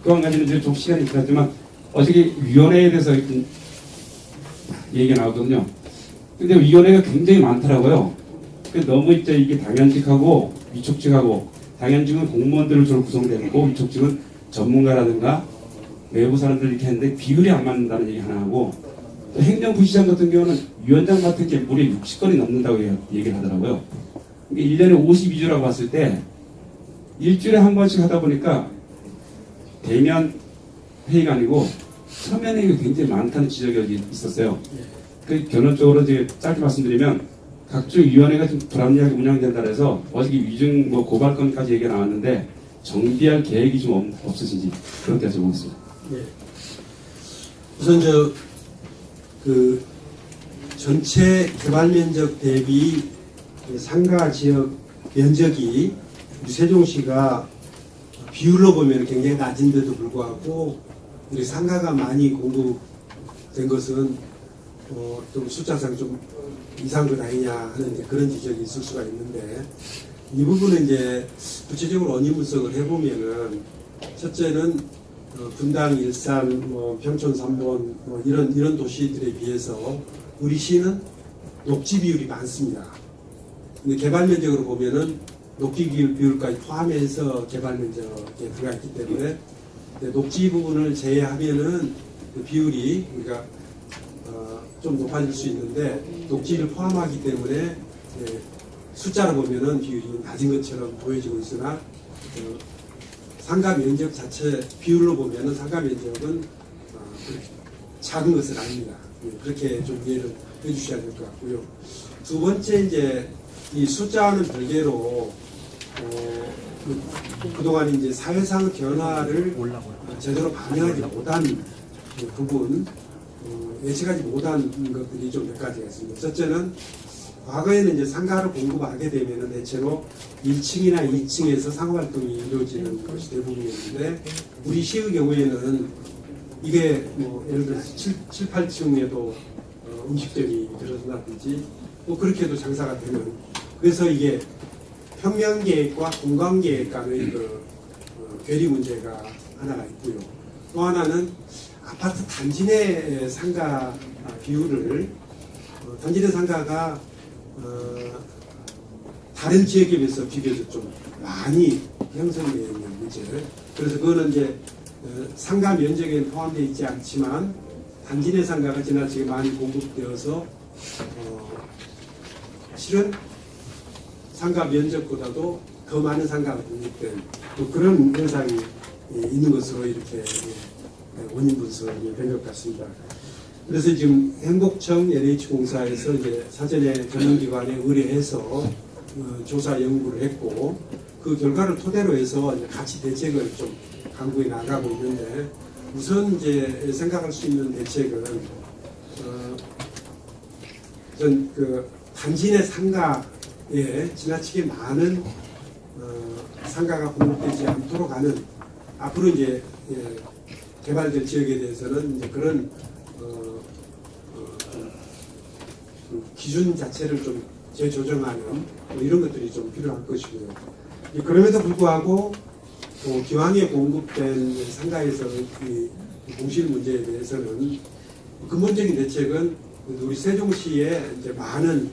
또 한 가지는 이제 좀 시간이 지났지만 어저께 위원회에 대해서 얘기가 나오거든요. 근데 위원회가 굉장히 많더라고요. 너무 이제 이게 당연직하고 위촉직하고 당연직은 공무원들을 주로 구성되고 위촉직은 전문가라든가 외부 사람들 이렇게 했는데 비율이 안 맞는다는 얘기 하나 하고 또 행정부시장 같은 경우는 위원장 맡은 게 무려 60건이 넘는다고 얘기를 하더라고요. 이게 1년에 52주라고 봤을 때 일주일에 한 번씩 하다 보니까 대면 회의가 아니고 서면 회의가 굉장히 많다는 지적이 있었어요. 그 결론적으로 이제 짧게 말씀드리면 각종 위원회가 좀 불합리하게 운영된다 해서 어저께 위증 고발건까지 얘기가 나왔는데 정비할 계획이 좀 없으신지 그렇게 여쭤보겠습니다. 네. 우선 그 전체 개발 면적 대비 상가 지역 면적이 우리 세종시가 비율로 보면 굉장히 낮은데도 불구하고 우리 상가가 많이 공급된 것은 좀 숫자상 좀 이상도 아니냐 하는 이제 그런 지적이 있을 수가 있는데 이 부분은 이제 구체적으로 원인 분석을 해보면은 첫째는 분당, 일산, 평촌, 삼본 이런 도시들에 비해서 우리 시는 녹지 비율이 많습니다. 근데 개발 면적으로 보면은 녹지 비율까지 포함해서 개발 면적에 들어가 있기 때문에 녹지 부분을 제외하면은 그 비율이 우리가 좀 높아질 수 있는데 녹지를 포함하기 때문에 숫자로 보면은 비율이 낮은 것처럼 보여지고 있으나 상가 면적 자체 비율로 보면은 상가 면적은 작은 것은 아닙니다. 그렇게 좀 이해를 해주셔야 될 것 같고요. 두 번째 이제 이 숫자와는 별개로 그동안 이제 사회상의 변화를 제대로 반영하지 못한 부분, 예측하지 못한 것들이 좀 몇 가지가 있습니다. 첫째는 과거에는 이제 상가를 공급하게 되면은 대체로 1층이나 2층에서 상호활동이 이루어지는 것이 대부분이었는데 우리 시의 경우에는 이게 예를 들어서 7, 8층에도 음식점이 들어선다든지 또 그렇게도 장사가 되는 그래서 이게 평면계획과 공간계획 간의 괴리 문제가 하나가 있고요. 또 하나는 아파트 단지 내 상가 비율을 단지 내 상가가 다른 지역에 비해서 비교적 좀 많이 형성되어 있는 문제. 그래서 그거는 이제 상가 면적에 포함되어 있지 않지만 단지 내 상가가 지나치게 많이 공급되어서 실은 상가 면적보다도 더 많은 상가가 공급된 또 그런 현상이 있는 것으로 이렇게 원인 분석이 된 것 같습니다. 그래서 지금 행복청 LH공사에서 이제 사전에 전문기관에 의뢰해서 조사 연구를 했고 그 결과를 토대로 해서 이제 같이 대책을 좀 강구해 나가고 있는데 우선 이제 생각할 수 있는 대책은 전 그 단지 내 상가에 지나치게 많은 상가가 공급되지 않도록 하는 앞으로 이제 개발될 지역에 대해서는 이제 그런 그 기준 자체를 좀 재조정하는 이런 것들이 좀 필요할 것이고요. 그럼에도 불구하고 기왕에 공급된 상가에서 이 공실 문제에 대해서는 근본적인 대책은 우리 세종시에 이제 많은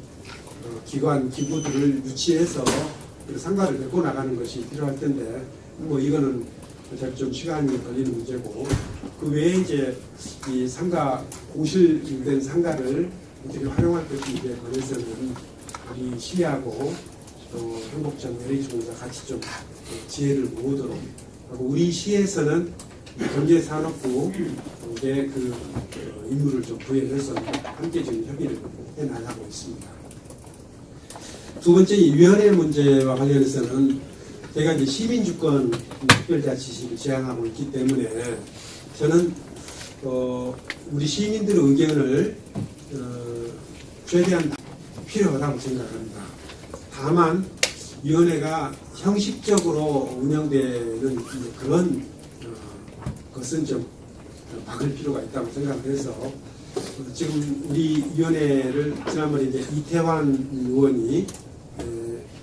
기관 기구들을 유치해서 상가를 메꿔 나가는 것이 필요할 텐데 이거는 어차피 좀 시간이 걸리는 문제고 그 외에 이제 이 상가 공실된 상가를 어떻게 활용할 것인지에 관해서는 우리 시하고 또 행복청 LH공사 같이 좀 지혜를 모으도록 하고 우리 시에서는 경제산업부에 그 임무를 좀 부여해서 함께 좀 협의를 해 나가고 있습니다. 두 번째 이 위원회 문제와 관련해서는 제가 이제 시민주권 특별자치식을 지향하고 있기 때문에 저는 우리 시민들의 의견을 최대한 필요하다고 생각합니다. 다만 위원회가 형식적으로 운영되는 그런 것은 좀 바꿀 필요가 있다고 생각해서 지금 우리 위원회를 지난번에 이제 이태환 의원이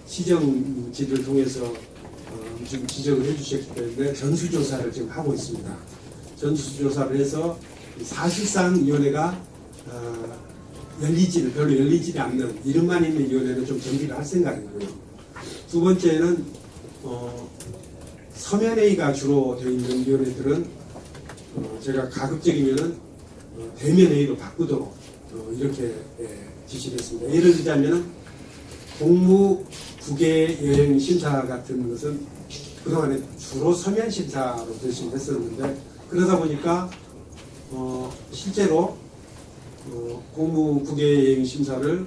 시정지를 통해서 좀 지적을 해주셨기 때문에 전수조사를 지금 하고 있습니다. 전수조사를 해서 사실상 위원회가 별로 열리지 않는 이름만 있는 위원회는 좀 정비를 할 생각이고요. 두 번째는 서면회의가 주로 되어 있는 위원회들은 제가 가급적이면은 대면회의로 바꾸도록 이렇게 지시를 했습니다. 예를 들자면은 공무 국외 여행 심사 같은 것은 그동안에 주로 서면 심사로 대신했었는데 그러다 보니까 실제로 공무 국외 여행 심사를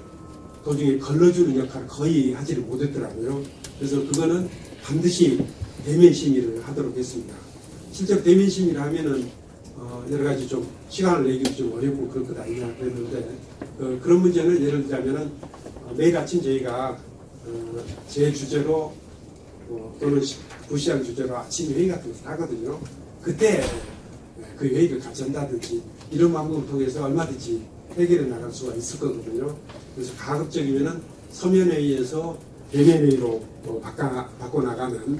도중에 걸러주는 역할을 거의 하지를 못했더라고요. 그래서 그거는 반드시 대면 심의를 하도록 했습니다. 실제로 대면 심의를 하면은 여러 가지 좀 시간을 내기도 좀 어렵고 그럴 것 아니냐 그랬는데 그런 문제는 예를 들자면은 매일 아침 저희가 제 주제로 또는 부시장 주제로 아침 회의 같은 것을 하거든요. 그때 그 회의를 같이 한다든지 이런 방법을 통해서 얼마든지 해결해 나갈 수가 있을 거거든요. 그래서 가급적이면은 서면회의에서 대면회의로 바꿔나가는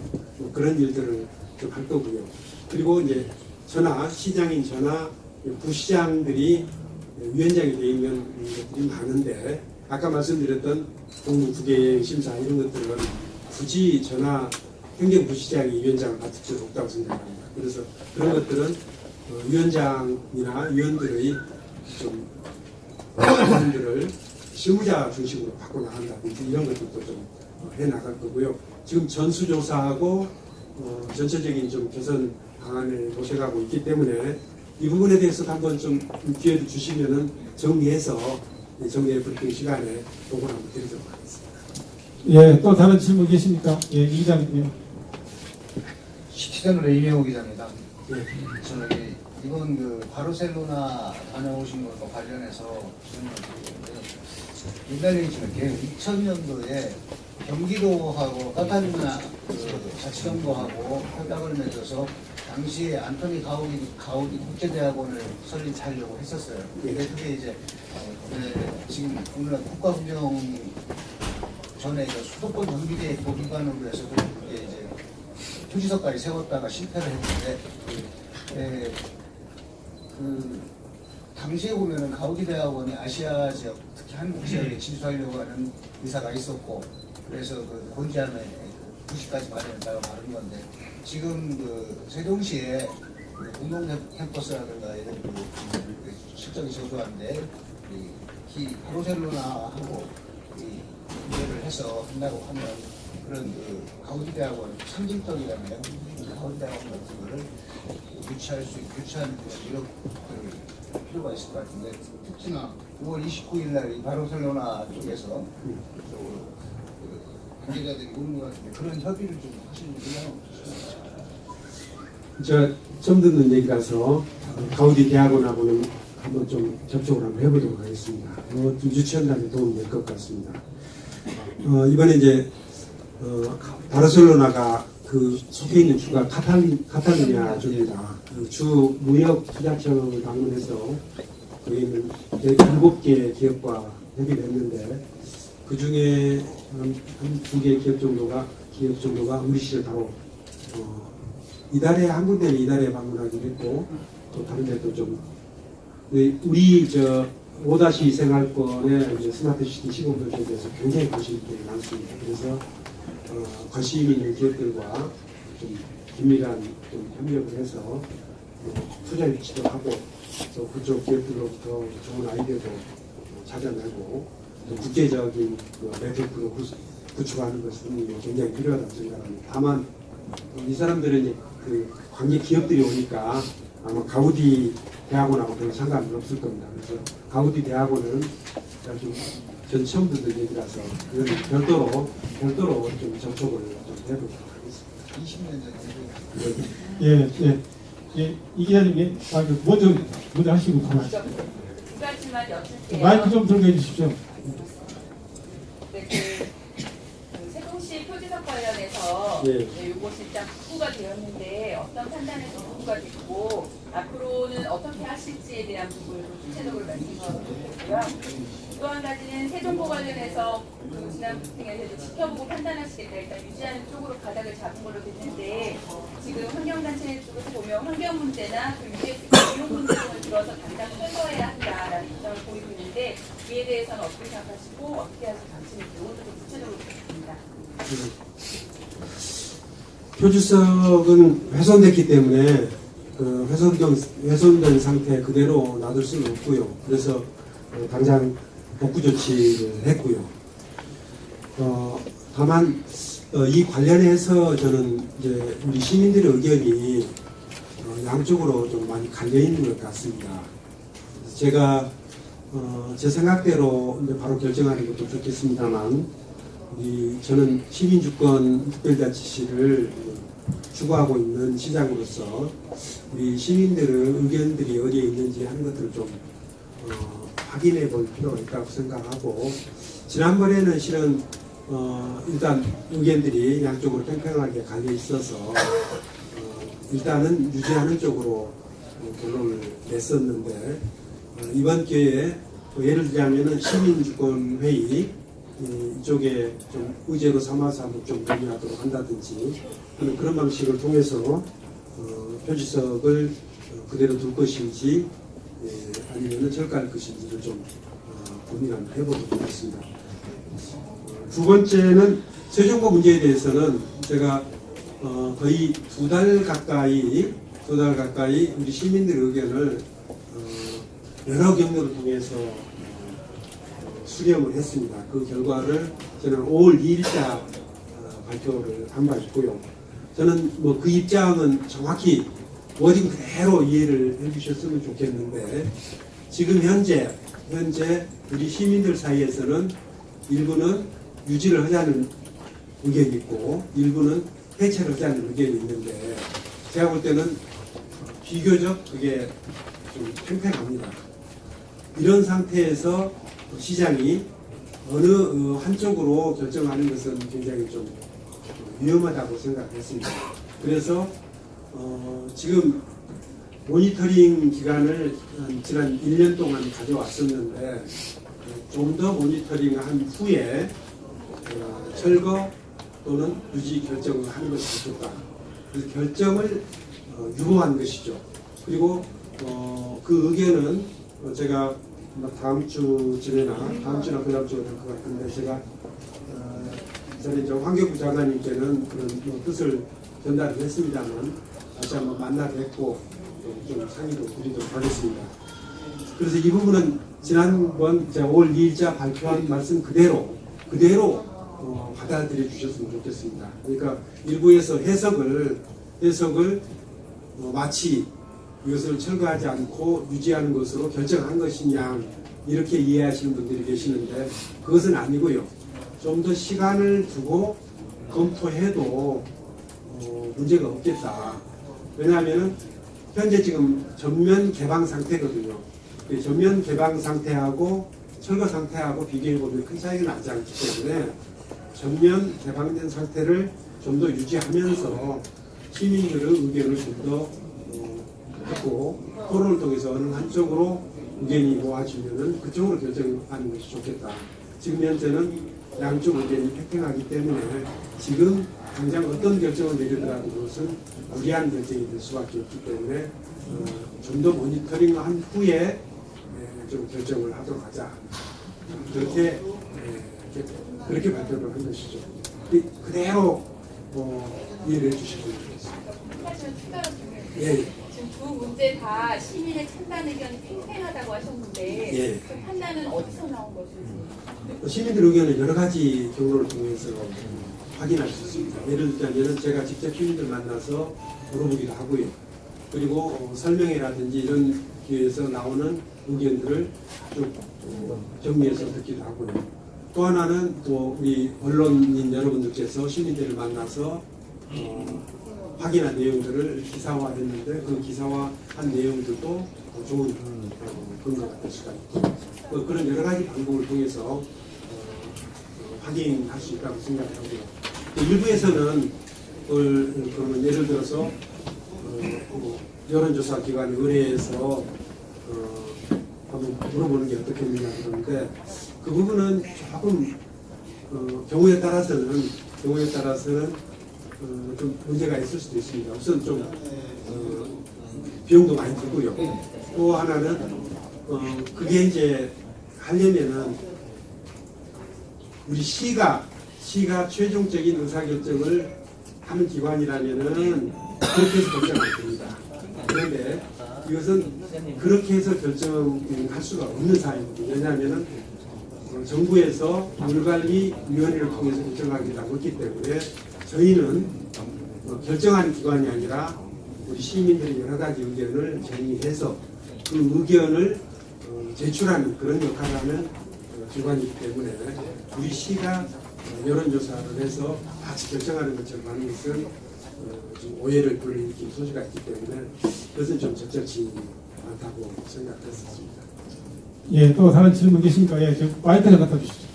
그런 일들을 좀 할 거고요. 그리고 이제 시장인 부시장들이 위원장이 되어 있는 것들이 많은데 아까 말씀드렸던 공무 국외 심사 이런 것들은 굳이 행정부시장이 위원장을 맡을 필요 없다고 생각합니다. 그래서 그런 것들은 위원장이나 위원들의 좀 위원들을 실무자 중심으로 바꿔나간다든지 이런 것들도 좀 해나갈 거고요. 지금 전수조사하고 전체적인 좀 개선 방안을 모색하고 있기 때문에 이 부분에 대해서 한번 좀 기회를 주시면은 정리해서 정리의 브리핑 시간에 보고를 한번 드리도록 하겠습니다. 예, 또 다른 질문 계십니까? 예, 이 기자님. 시티전으로 이명호 기자입니다. 네. 저는 이번 그 바르셀로나 다녀오신 것과 관련해서 질문을 드리는데 옛날 얘기지만 2000년도에 경기도하고 카탈루냐 자치정부하고 협약을 맺어서 당시에 안토니 가우디 국제대학원을 설립하려고 했었어요. 근데 그게 이제 지금 오늘날 국가훈령 전에 수도권 경비대 도기관으로 해서 그게 이제 표지서까지 세웠다가 실패를 했는데 그 당시에 보면은 가우디 대학원이 아시아 지역, 특히 한국 지역에 진수하려고 하는 의사가 있었고 그래서 그 곤지암에 부시까지 마련했다고 말한 건데 지금 그 세종시에 공동 캠퍼스라든가 이런 실적이 저조한데 이 바르셀로나하고 연결을 해서 한다고 하면 그런 그 가우디 대학원 상징적이라면 가우디 대학원 같은 거를 유치하는 그런 노력을 필요가 있을 것 같은데 특히나 5월 29일 날 이 바르셀로나 쪽에서 관계자들이 오는 것 같은데 그런 협의를 좀 하시는 의향은 없으십니까? 처음 듣는 얘기라서 가우디 대학원하고는 한번 좀 접촉을 한번 해보도록 하겠습니다. 유치원단에 도움이 될 것 같습니다. 이번에 이제 바르셀로나가 그 속해 있는 주가 카탈루냐 주입니다. 그 주 무역 투자청을 방문해서 거기 있는 7개 기업과 협의를 했는데 그 중에 한 2개 기업 정도가 우리 시를 바로 이달에 한 군데는 이달에 방문하기로 했고 또 다른 데도 좀 우리 5-2 생활권의 이제 스마트시티 시공 도시에 대해서 굉장히 관심이 많습니다. 그래서 관심 있는 기업들과 좀 긴밀한 좀 협력을 해서 투자 유치도 하고 또 그쪽 기업들로부터 좋은 아이디어도 찾아내고 또 국제적인 네트워크를 구축하는 것은 굉장히 필요하다고 생각합니다. 다만 이 사람들은 이제 그 관계 기업들이 오니까 아마 가우디 대학원하고 별 상관은 없을 겁니다. 그래서 가우디 대학원은 전 처음 듣는 얘기라서 그건 별도로 좀 접촉을 좀 해보도록 하겠습니다. 20년 전에 예, 이 기자님, 먼저 하시고 가만히. 두 가지만 여쭐게요. 마이크 좀 들고 해주십시오. 네, 그 세종시 표지석 관련해서 예. 네, 이것이 일단 복구가 되었는데 어떤 판단에서 복구가 됐고 앞으로는 어떻게 하실지에 대한 부분을 좀 구체적으로 말씀해주시고요. 또 한 가지는 세종보 관련해서 그 지난 브리핑에서 지켜보고 판단하시겠다. 일단 유지하는 쪽으로 가닥을 잡은 걸로 됐는데 지금 환경단체 쪽에서 보면 환경 문제나 그 유지했을 때 이용 문제 등을 들어서 당장 철거해야 한다라는 입장을 보이고 있는데 이에 대해서는 어떻게 생각하시고 어떻게 하실 방침인지 이것도 좀 구체적으로 부탁드립니다. 표주석은 훼손됐기 때문에 그 훼손된 상태 그대로 놔둘 수는 없고요. 그래서 당장 복구 조치를 했고요. 다만 이 관련해서 저는 이제 우리 시민들의 의견이 양쪽으로 좀 많이 갈려 있는 것 같습니다. 그래서 제가 제 생각대로 이제 바로 결정하는 것도 좋겠습니다만, 저는 시민주권 특별자치시를 추구하고 있는 시장으로서 우리 시민들의 의견들이 어디에 있는지 하는 것들을 좀 확인해 볼 필요가 있다고 생각하고, 지난번에는 실은 일단 의견들이 양쪽으로 팽팽하게 갈려 있어서 일단은 유지하는 쪽으로 결론을 냈었는데, 이번 기회에 예를 들자면은 시민주권회의 이쪽에 좀 의제로 삼아서 한번 좀 논의하도록 한다든지 하는 그런 방식을 통해서 표지석을 그대로 둘 것인지 아니면 철거할 것인지를 좀 고민을 한번 해보도록 하겠습니다. 두 번째는 세종보 문제에 대해서는 제가 거의 두 달 가까이 우리 시민들의 의견을 여러 경로를 통해서 수렴을 했습니다. 그 결과를 저는 5월 2일자 발표를 한 바 있고요. 저는 뭐 그 입장은 정확히 워딩 그대로 이해를 해주셨으면 좋겠는데, 지금 현재 우리 시민들 사이에서는 일부는 유지를 하자는 의견이 있고 일부는 해체를 하자는 의견이 있는데, 제가 볼 때는 비교적 그게 좀 팽팽합니다. 이런 상태에서 시장이 어느 한쪽으로 결정하는 것은 굉장히 좀 위험하다고 생각했습니다. 그래서 지금 모니터링 기간을 지난 1년 동안 가져왔었는데, 좀 더 모니터링한 후에 철거 또는 유지 결정을 하는 것이 좋겠다. 그래서 결정을 유보한 것이죠. 그리고 그 의견은 제가 다음 주쯤이나 다음 주나 그 다음 주가 될 것 같은데, 제가 전에 환경부 장관님께는 그런 뜻을 전달을 했습니다만 다시 한번 만나 뵙고 좀 상의도 드리도록 하겠습니다. 그래서 이 부분은 지난번 제가 5월 2일자 발표한 말씀 그대로 받아들여 주셨으면 좋겠습니다. 그러니까 일부에서 해석을 마치 이것을 철거하지 않고 유지하는 것으로 결정한 것이냐 이렇게 이해하시는 분들이 계시는데, 그것은 아니고요. 좀 더 시간을 두고 검토해도 문제가 없겠다. 왜냐하면 현재 지금 전면 개방 상태거든요. 전면 개방 상태하고 철거 상태하고 비교해보면 큰 차이가 나지 않기 때문에 전면 개방된 상태를 좀 더 유지하면서 시민들의 의견을 좀 더 듣고 토론을 통해서 어느 한쪽으로 의견이 모아지면은 그쪽으로 결정하는 것이 좋겠다. 지금 현재는 양쪽 의견이 팽팽하기 때문에 지금 당장 어떤 결정을 내리더라도 그것은 무리한 결정이 될 수밖에 없기 때문에 좀 더 모니터링한 후에 좀 결정을 하도록 하자. 그렇게 발표를 한 것이죠. 그대로 이해를 해주시면 좋겠습니다. 사실은 추가로 예. 지금 두 문제 다 시민의 찬반 의견이 팽팽하다고 하셨는데 예. 그 판단은 어디서 나온 것인지. 시민들 의견을 여러 가지 경로를 통해서 확인할 수 있습니다. 예를 들자면 제가 직접 시민들 만나서 물어보기도 하고요. 그리고 설명회라든지 이런 기회에서 나오는 의견들을 좀 정리해서 듣기도 하고요. 또 하나는 또 우리 언론인 여러분들께서 시민들을 만나서 확인한 내용들을 기사화했는데 그 기사화한 내용들도 좋은 근거가 될 수가 있고 그런 여러 가지 방법을 통해서 확인할 수 있다고 생각을 하고요. 일부에서는 그러면 예를 들어서 여론조사 기관 의뢰해서 한번 물어보는 게 어떻겠느냐 그러는데 그 부분은 조금 경우에 따라서는 좀 문제가 있을 수도 있습니다. 우선 좀 비용도 많이 들고요. 또 하나는 그게 이제 하려면은 우리 시가 최종적인 의사결정을 하는 기관이라면은 그렇게 해서 결정 안 됩니다. 그런데 이것은 그렇게 해서 결정할 수가 없는 사안입니다. 왜냐하면은 정부에서 물관리위원회를 통해서 결정하기로 하고 있기 때문에 저희는 결정하는 기관이 아니라 우리 시민들의 여러 가지 의견을 정리해서 그 의견을 제출하는 그런 역할을 하는 기관이기 때문에 우리 시가 여론조사를 해서 같이 결정하는 것처럼 하는 것은 좀 오해를 불러일으킬 소지가 있기 때문에 그것은 좀 적절치 않다고 생각했었습니다. 예, 또 다른 질문 계십니까? 예, 저 마이크를 갖다 주시죠.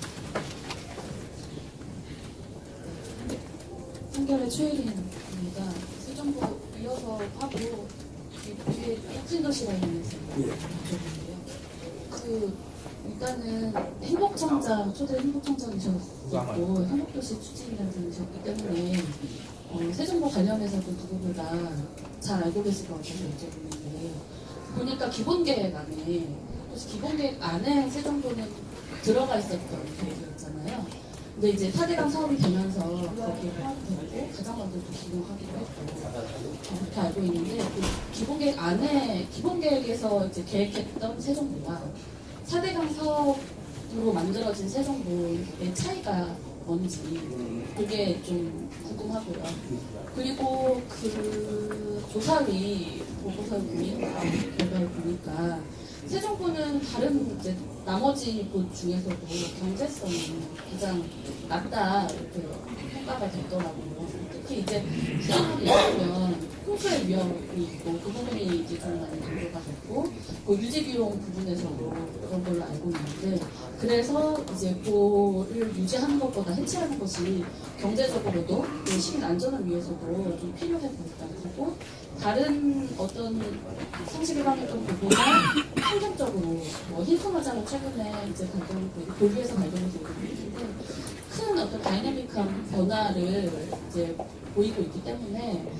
한결의 최혜린입니다. 세정부 이어서 하고 뒤에 혁신도시 관련해서 여쭤보는데요. 일단은 행복청장 초대 행복청장이셨고 행복도시 추진이라셨기 때문에 세정부 관련해서도 누구보다 잘 알고 계실 것 같아서 여쭤보는데 보니까 기본계획 안에 세정부는 들어가 있었던 계획이었잖아요. 근데 이제 4대강 사업이 되면서 거기에 포함되고 가장관들도 기용하기로 했고 그렇게 알고 있는데 그 기본계획에서 이제 계획했던 세정부와 4대강 사업으로 만들어진 세정부의 차이가 뭔지 그게 좀 궁금하고요. 그리고 그 조사위 보고서 결과를 보니까 세정부는 다른 이제 나머지 곳 중에서도 경제성이 가장 낮다 이렇게 평가가 됐더라고요. 특히 이제 수상하게 있으면 홍수의 위험이 있고 그 부분이 이제 좀 많이 강조가 됐고 그 유지 비용 부분에서도 그런 걸로 알고 있는데 그래서 이제 그를 유지하는 것보다 해체하는 것이 경제적으로도 시민 안전을 위해서도 좀 필요해 보였다. 그리고 다른 어떤 상식을 강했던 부분은 환경적으로 힐코마장은 최근에 이제 볼비에서 발견이 되고 있는데 큰 어떤 다이내믹한 변화를 이제 보이고 있기 때문에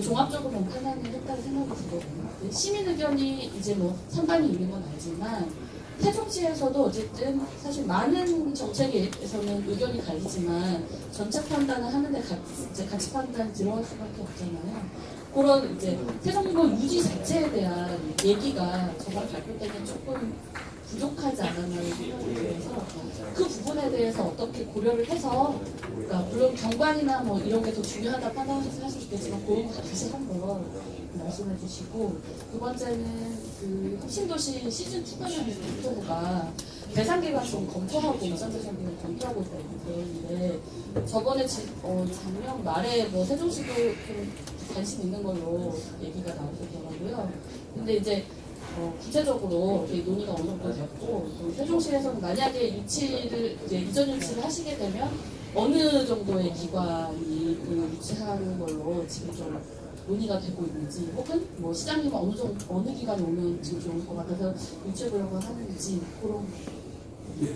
종합적으로 판단을 했다고 생각이 들거든요. 시민 의견이 이제 상관이 있는 건 알지만 세종시에서도 어쨌든 사실 많은 정책에서는 의견이 갈리지만 전체 판단을 하는데 가치 판단이 들어갈 수밖에 없잖아요. 그런 이제 세종도 유지 자체에 대한 얘기가 저번 발표 때는 조금 부족하지 않았나 생각이 들어서 그 부분에 대해서 어떻게 고려를 해서 그러니까 물론 경관이나 이런 게 더 중요하다 판단하실 수 있겠지만 그런 거 다시 한번 말씀해 주시고 두 번째는 그 혁신도시 시즌2 관련해서 국토부가 대상계획을 좀 검토하고 이전대상계획을 검토하고 있다고 되어있는데 저번에 작년 말에 세종시도 좀 관심 있는 걸로 얘기가 나오셨더라고요. 근데 이제 구체적으로 논의가 어느 정도 됐고 세종시에서는 만약에 이전 유치를 하시게 되면 어느 정도의 기관이 유치하는 걸로 지금 좀 논의가 되고 있는지 혹은 시장님은 어느 기관이 오면 지금 좋을 것 같아서 유치하려고 하는지 그런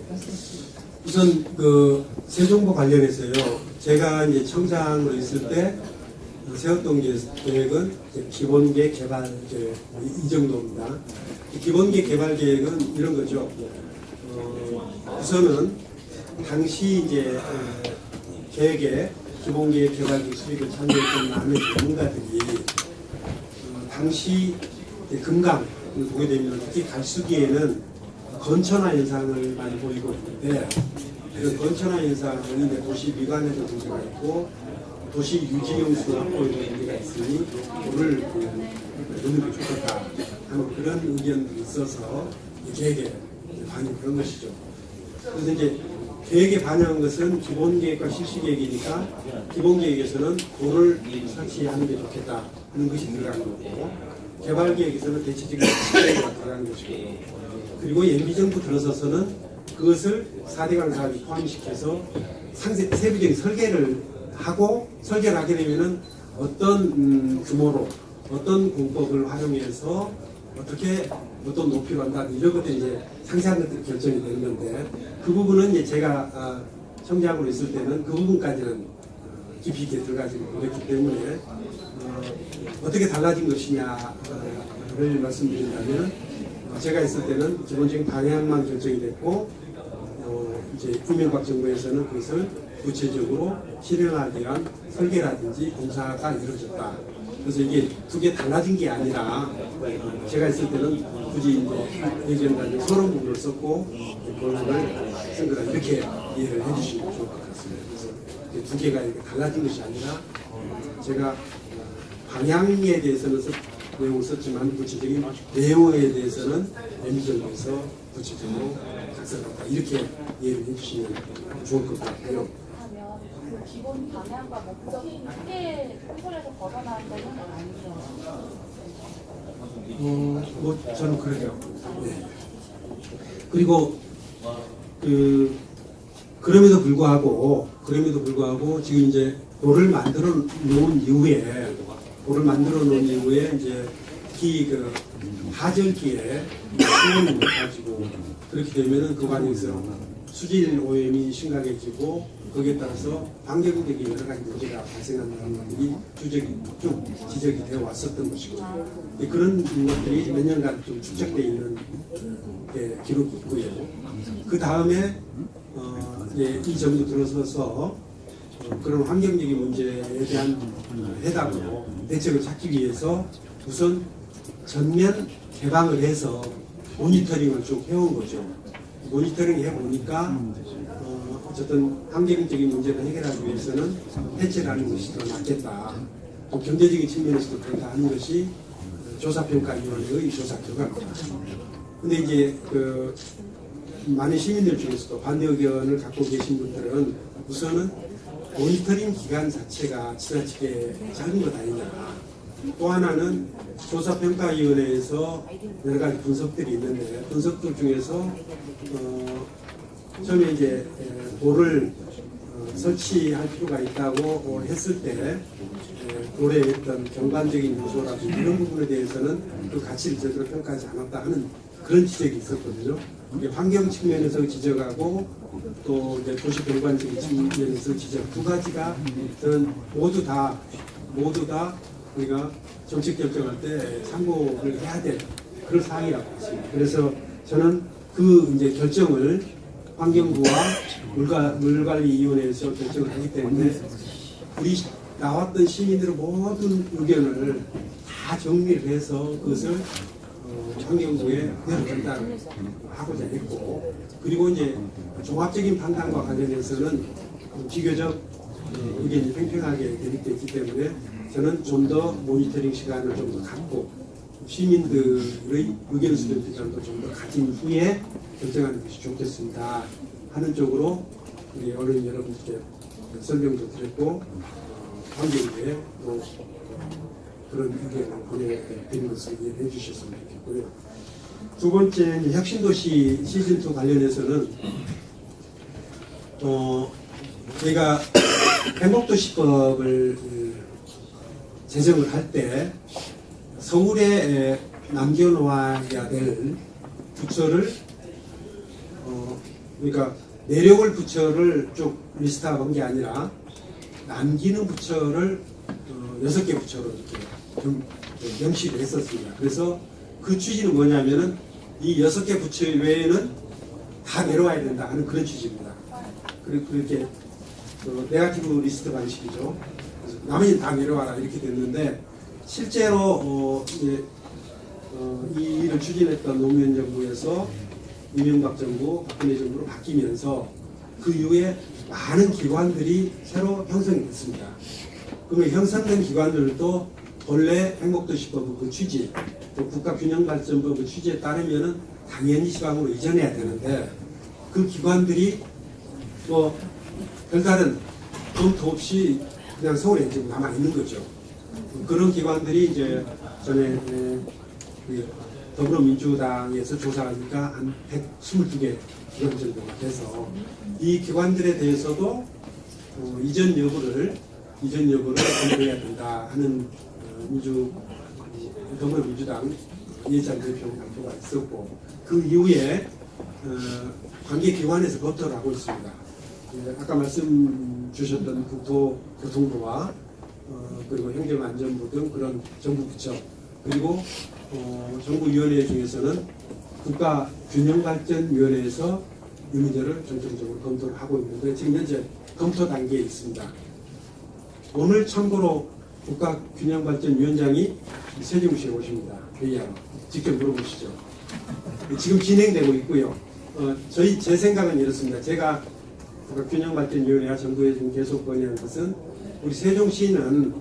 말씀드립니다. 우선 그 세종부 관련해서요. 제가 이제 청장으로 있을 때 세웠던 계획은 기본계 개발 계획 이 정도입니다. 기본계 개발 계획은 이런 거죠. 우선은 당시 이제 계획에 기본계 개발 수익을 참여했던 많은 전문가들이 당시 금강을 보게 되면 특히 갈수기에는 건천화 현상을 많이 보이고 있는데 이런 건천화 현상은 이제 도시 미관에도 문제가 있고 도시 유지용수 확보에도 문제가 있으니 도를 넣는 게 좋겠다 하는 그런 의견들이 있어서 계획에 반영한 것이죠. 그래서 이제 계획에 반영한 것은 기본계획과 실시계획이니까 기본계획에서는 도를 설치하는 게 좋겠다 하는 것이 들어가는 거고 개발계획에서는 대체적인 계획가 들어가는 것이고 그리고 MB정부 들어서서는 그것을 4대강 사업이 포함시켜서 세부적인 설계를 하고 설계를 하게 되면은 어떤 규모로 어떤 공법을 활용해서 어떻게 어떤 높이로 한다 이런 것들이 이제 상세한 것들이 결정이 되는 건데 그 부분은 이제 제가 청장으로 있을 때는 그 부분까지는 깊이 있게 들어가지 못했기 때문에 어떻게 달라진 것이냐를 말씀드린다면 제가 있을 때는 기본적인 방향만 결정이 됐고 이제 이명박 정부에서는 그것을 구체적으로 실행하기 위한 설계라든지 공사가 이루어졌다. 그래서 이게 두 개 달라진 게 아니라 제가 있을 때는 굳이 이제 예전까지 서론 부분을 썼고 그걸 쓴 거다 이렇게 이해를 해주시면 좋을 것 같습니다. 그래서 두 개가 이렇게 달라진 것이 아니라 제가 방향에 대해서는 내용을 썼지만 구체적인 내용에 대해서는 MB정부에서 구체적으로 작성했다 이렇게 이해를 해주시면 좋을 것 같고요. 하면 그 기본 방향과 목적이 크게 통솔에서 벗어나는 데는 아니죠. 뭐 저는 그래요. 네. 그리고 그럼에도 불구하고 지금 이제 도를 만들어 놓은 이후에 이제 특히 하절기에 수온이 높아지고 그렇게 되면은 그 과정에서 수질 오염이 심각해지고 거기에 따라서 환경적인 여러 가지 문제가 발생한다는 것들이 쭉 지적이 되어 왔었던 것이고 그런 것들이 몇 년간 좀 축적되어 있는 기록이 있고요. 그 다음에 이 정부 들어서서 그런 환경적인 문제에 대한 해답으로 대책을 찾기 위해서 우선 전면 개방을 해서 모니터링을 쭉 해온 거죠. 모니터링 해보니까 어쨌든 환경적인 문제를 해결하기 위해서는 해체를 하는 것이 더 낫겠다. 또 경제적인 측면에서도 그렇다 하는 것이 조사평가위원회의 조사 결과입니다. 근데 이제 많은 시민들 중에서도 반대 의견을 갖고 계신 분들은 우선은 모니터링 기간 자체가 지나치게 짧은 것 아니냐. 또 하나는 조사평가위원회에서 여러 가지 분석들이 있는데 분석들 중에서 처음에 이제 도를 설치할 필요가 있다고 했을 때 도래의 어떤 경관적인 요소라든지 이런 부분에 대해서는 그 가치를 제대로 평가하지 않았다 하는 그런 지적이 있었거든요. 환경 측면에서 지적하고 또 이제 도시 경관적인 측면에서 지적 두 가지가 저는 모두 다 우리가 정책 결정할 때 참고를 해야 될 그런 사항이라고 봤습니다. 그래서 저는 그 이제 결정을 환경부와 물관리위원회에서 결정을 하기 때문에 우리 나왔던 시민들의 모든 의견을 다 정리를 해서 그것을 환경부에 그대로 전달하고자 했고 그리고 이제 종합적인 판단과 관련해서는 비교적 의견이 팽팽하게 대립되어 있기 때문에 저는 좀 더 모니터링 시간을 좀 더 갖고 시민들의 의견 수렴 기간도 좀 더 가진 후에 결정하는 것이 좋겠습니다 하는 쪽으로 우리 언론 여러분께 설명도 드렸고 환경부에 또 그런 의견을 보내드리는 것을 이해해 주셨으면 좋겠고요. 두 번째 혁신도시 시즌2 관련해서는 저희가 행복도시법을 제정을 할 때 서울에 남겨놓아야 될 부처를 그러니까 내려올 부처를 쭉 리스트한 게 아니라 남기는 부처를 6개 부처로 이렇게 명시를 했었습니다. 그래서 그 취지는 뭐냐면은 이 6개 부처 외에는 다 내려와야 된다 하는 그런 취지입니다. 그렇게 네거티브 리스트 방식이죠. 나머지는 다 내려와라 이렇게 됐는데 실제로 이 일을 추진했던 노무현 정부에서 이명박 정부, 박근혜 정부로 바뀌면서 그 이후에 많은 기관들이 새로 형성이 됐습니다. 그러면 형성된 기관들도 본래 행복도시법 그 취지, 또 국가균형발전법 그 취지에 따르면은 당연히 지방으로 이전해야 되는데 그 기관들이 뭐 별다른 검토 없이 그냥 서울에 지금 남아 있는 거죠. 그런 기관들이 이제 전에 그 더불어민주당에서 조사하니까 한 122개 기관 정도가 돼서 이 기관들에 대해서도 이전 여부를 검토해야 된다 하는 더불어민주당 이해찬 대표 발표가 있었고 그 이후에 관계 기관에서 검토를 하고 있습니다. 아까 말씀 주셨던 국토교통부와 그리고 행정안전부 등 그런 정부 부처 그리고 정부위원회 중에서는 국가균형발전위원회에서 이 문제를 전통적으로 검토를 하고 있는데 지금 현재 검토 단계에 있습니다. 오늘 참고로 국가균형발전위원장이 세종시에 오십니다. 회의하러 직접 물어보시죠. 지금 진행되고 있고요. 제 생각은 이렇습니다. 제가 국가균형발전위원회와 정부에 지금 계속 건의하는 것은 우리 세종시는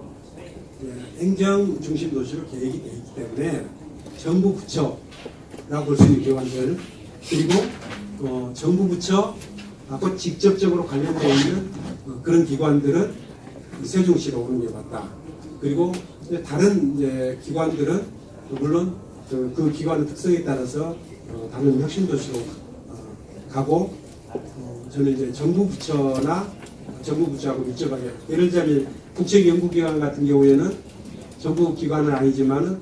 행정 중심 도시로 계획이 되어 있기 때문에 정부 부처라고 볼 수 있는 기관들 그리고 정부 부처하고 직접적으로 관련되어 있는 그런 기관들은 세종시로 오는 게 맞다. 그리고 다른 이제 기관들은 물론 그 기관의 특성에 따라서 다른 혁신 도시로 가고 저는 이제 정부 부처하고 밀접하게 예를 들자면 국책연구기관 같은 경우에는 정부 기관은 아니지만은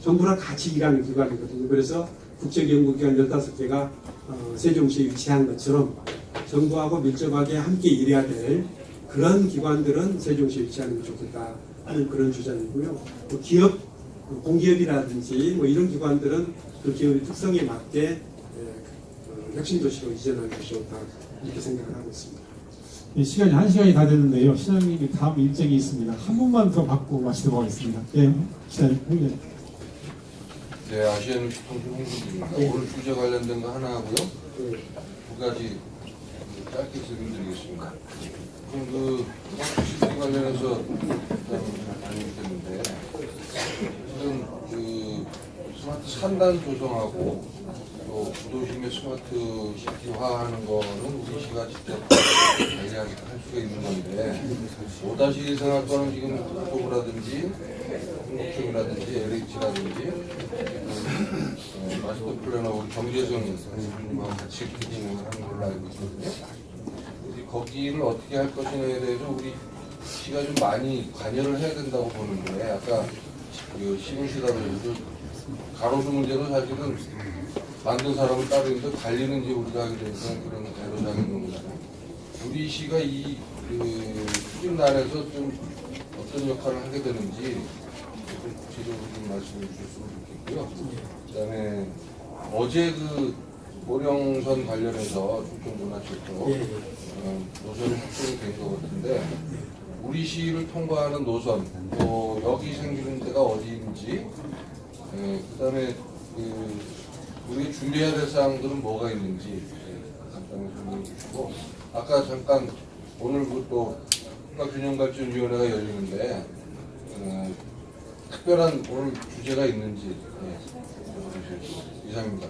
정부랑 같이 일하는 기관이거든요. 그래서 국책연구기관 15개가 세종시에 위치한 것처럼 정부하고 밀접하게 함께 일해야 될 그런 기관들은 세종시에 위치하는 게 좋겠다 하는 그런 주장이고요. 기업, 공기업이라든지 뭐 이런 기관들은 그 기업의 특성에 맞게 혁신도시로 이전하는 것이 좋다 이렇게 생각을 하고 있습니다. 시간이 1시간이 다 됐는데요. 시장님이 다음 일정이 있습니다. 한 분만 더 받고 마치도록 하겠습니다. 예, 시장님. 네, 아시안 통신 홍보입니다. 오늘 주제 관련된 거 하나 하고요. 두 가지 짧게 설명드리겠습니다. 그 시티 관련해서 다니겠는데 지금 그 스마트 산단 조성하고 또 구도심의 스마트 시티화하는 거는 우리 시가 직접 관리할 수가 있는 건데 5-1 생활권은 지금 국토부라든지 한국청이라든지 LH라든지 마스터 플래너하고 정재성 선생님하고 같이 진행을 하는 걸로 알고 있거든요. 거기를 어떻게 할 것이냐에 대해서 우리 시가 좀 많이 관여를 해야 된다고 보는데 아까 그 시군시라고 해서 가로수 문제도 사실은 만든 사람은 따로 있는데 관리는 이제 우리가 하게 되니까 그런 애로사항이 있는 거잖아요. 우리 시가 이 추진단에서 좀 어떤 역할을 하게 되는지 좀 구체적으로 좀 말씀해 주셨으면 좋겠고요. 그다음에 어제 그 보령선 관련해서 충청문화철도 노선이 확정이 된 것 같은데 우리 시를 통과하는 노선 또 여기 생기는 데가 어디인지 그다음에 우리 준비해야 될 사항들은 뭐가 있는지 간단히 설명해 주시고 아까 잠깐 오늘 또 국가균형발전위원회가 열리는데 특별한 오늘 주제가 있는지 이상입니다.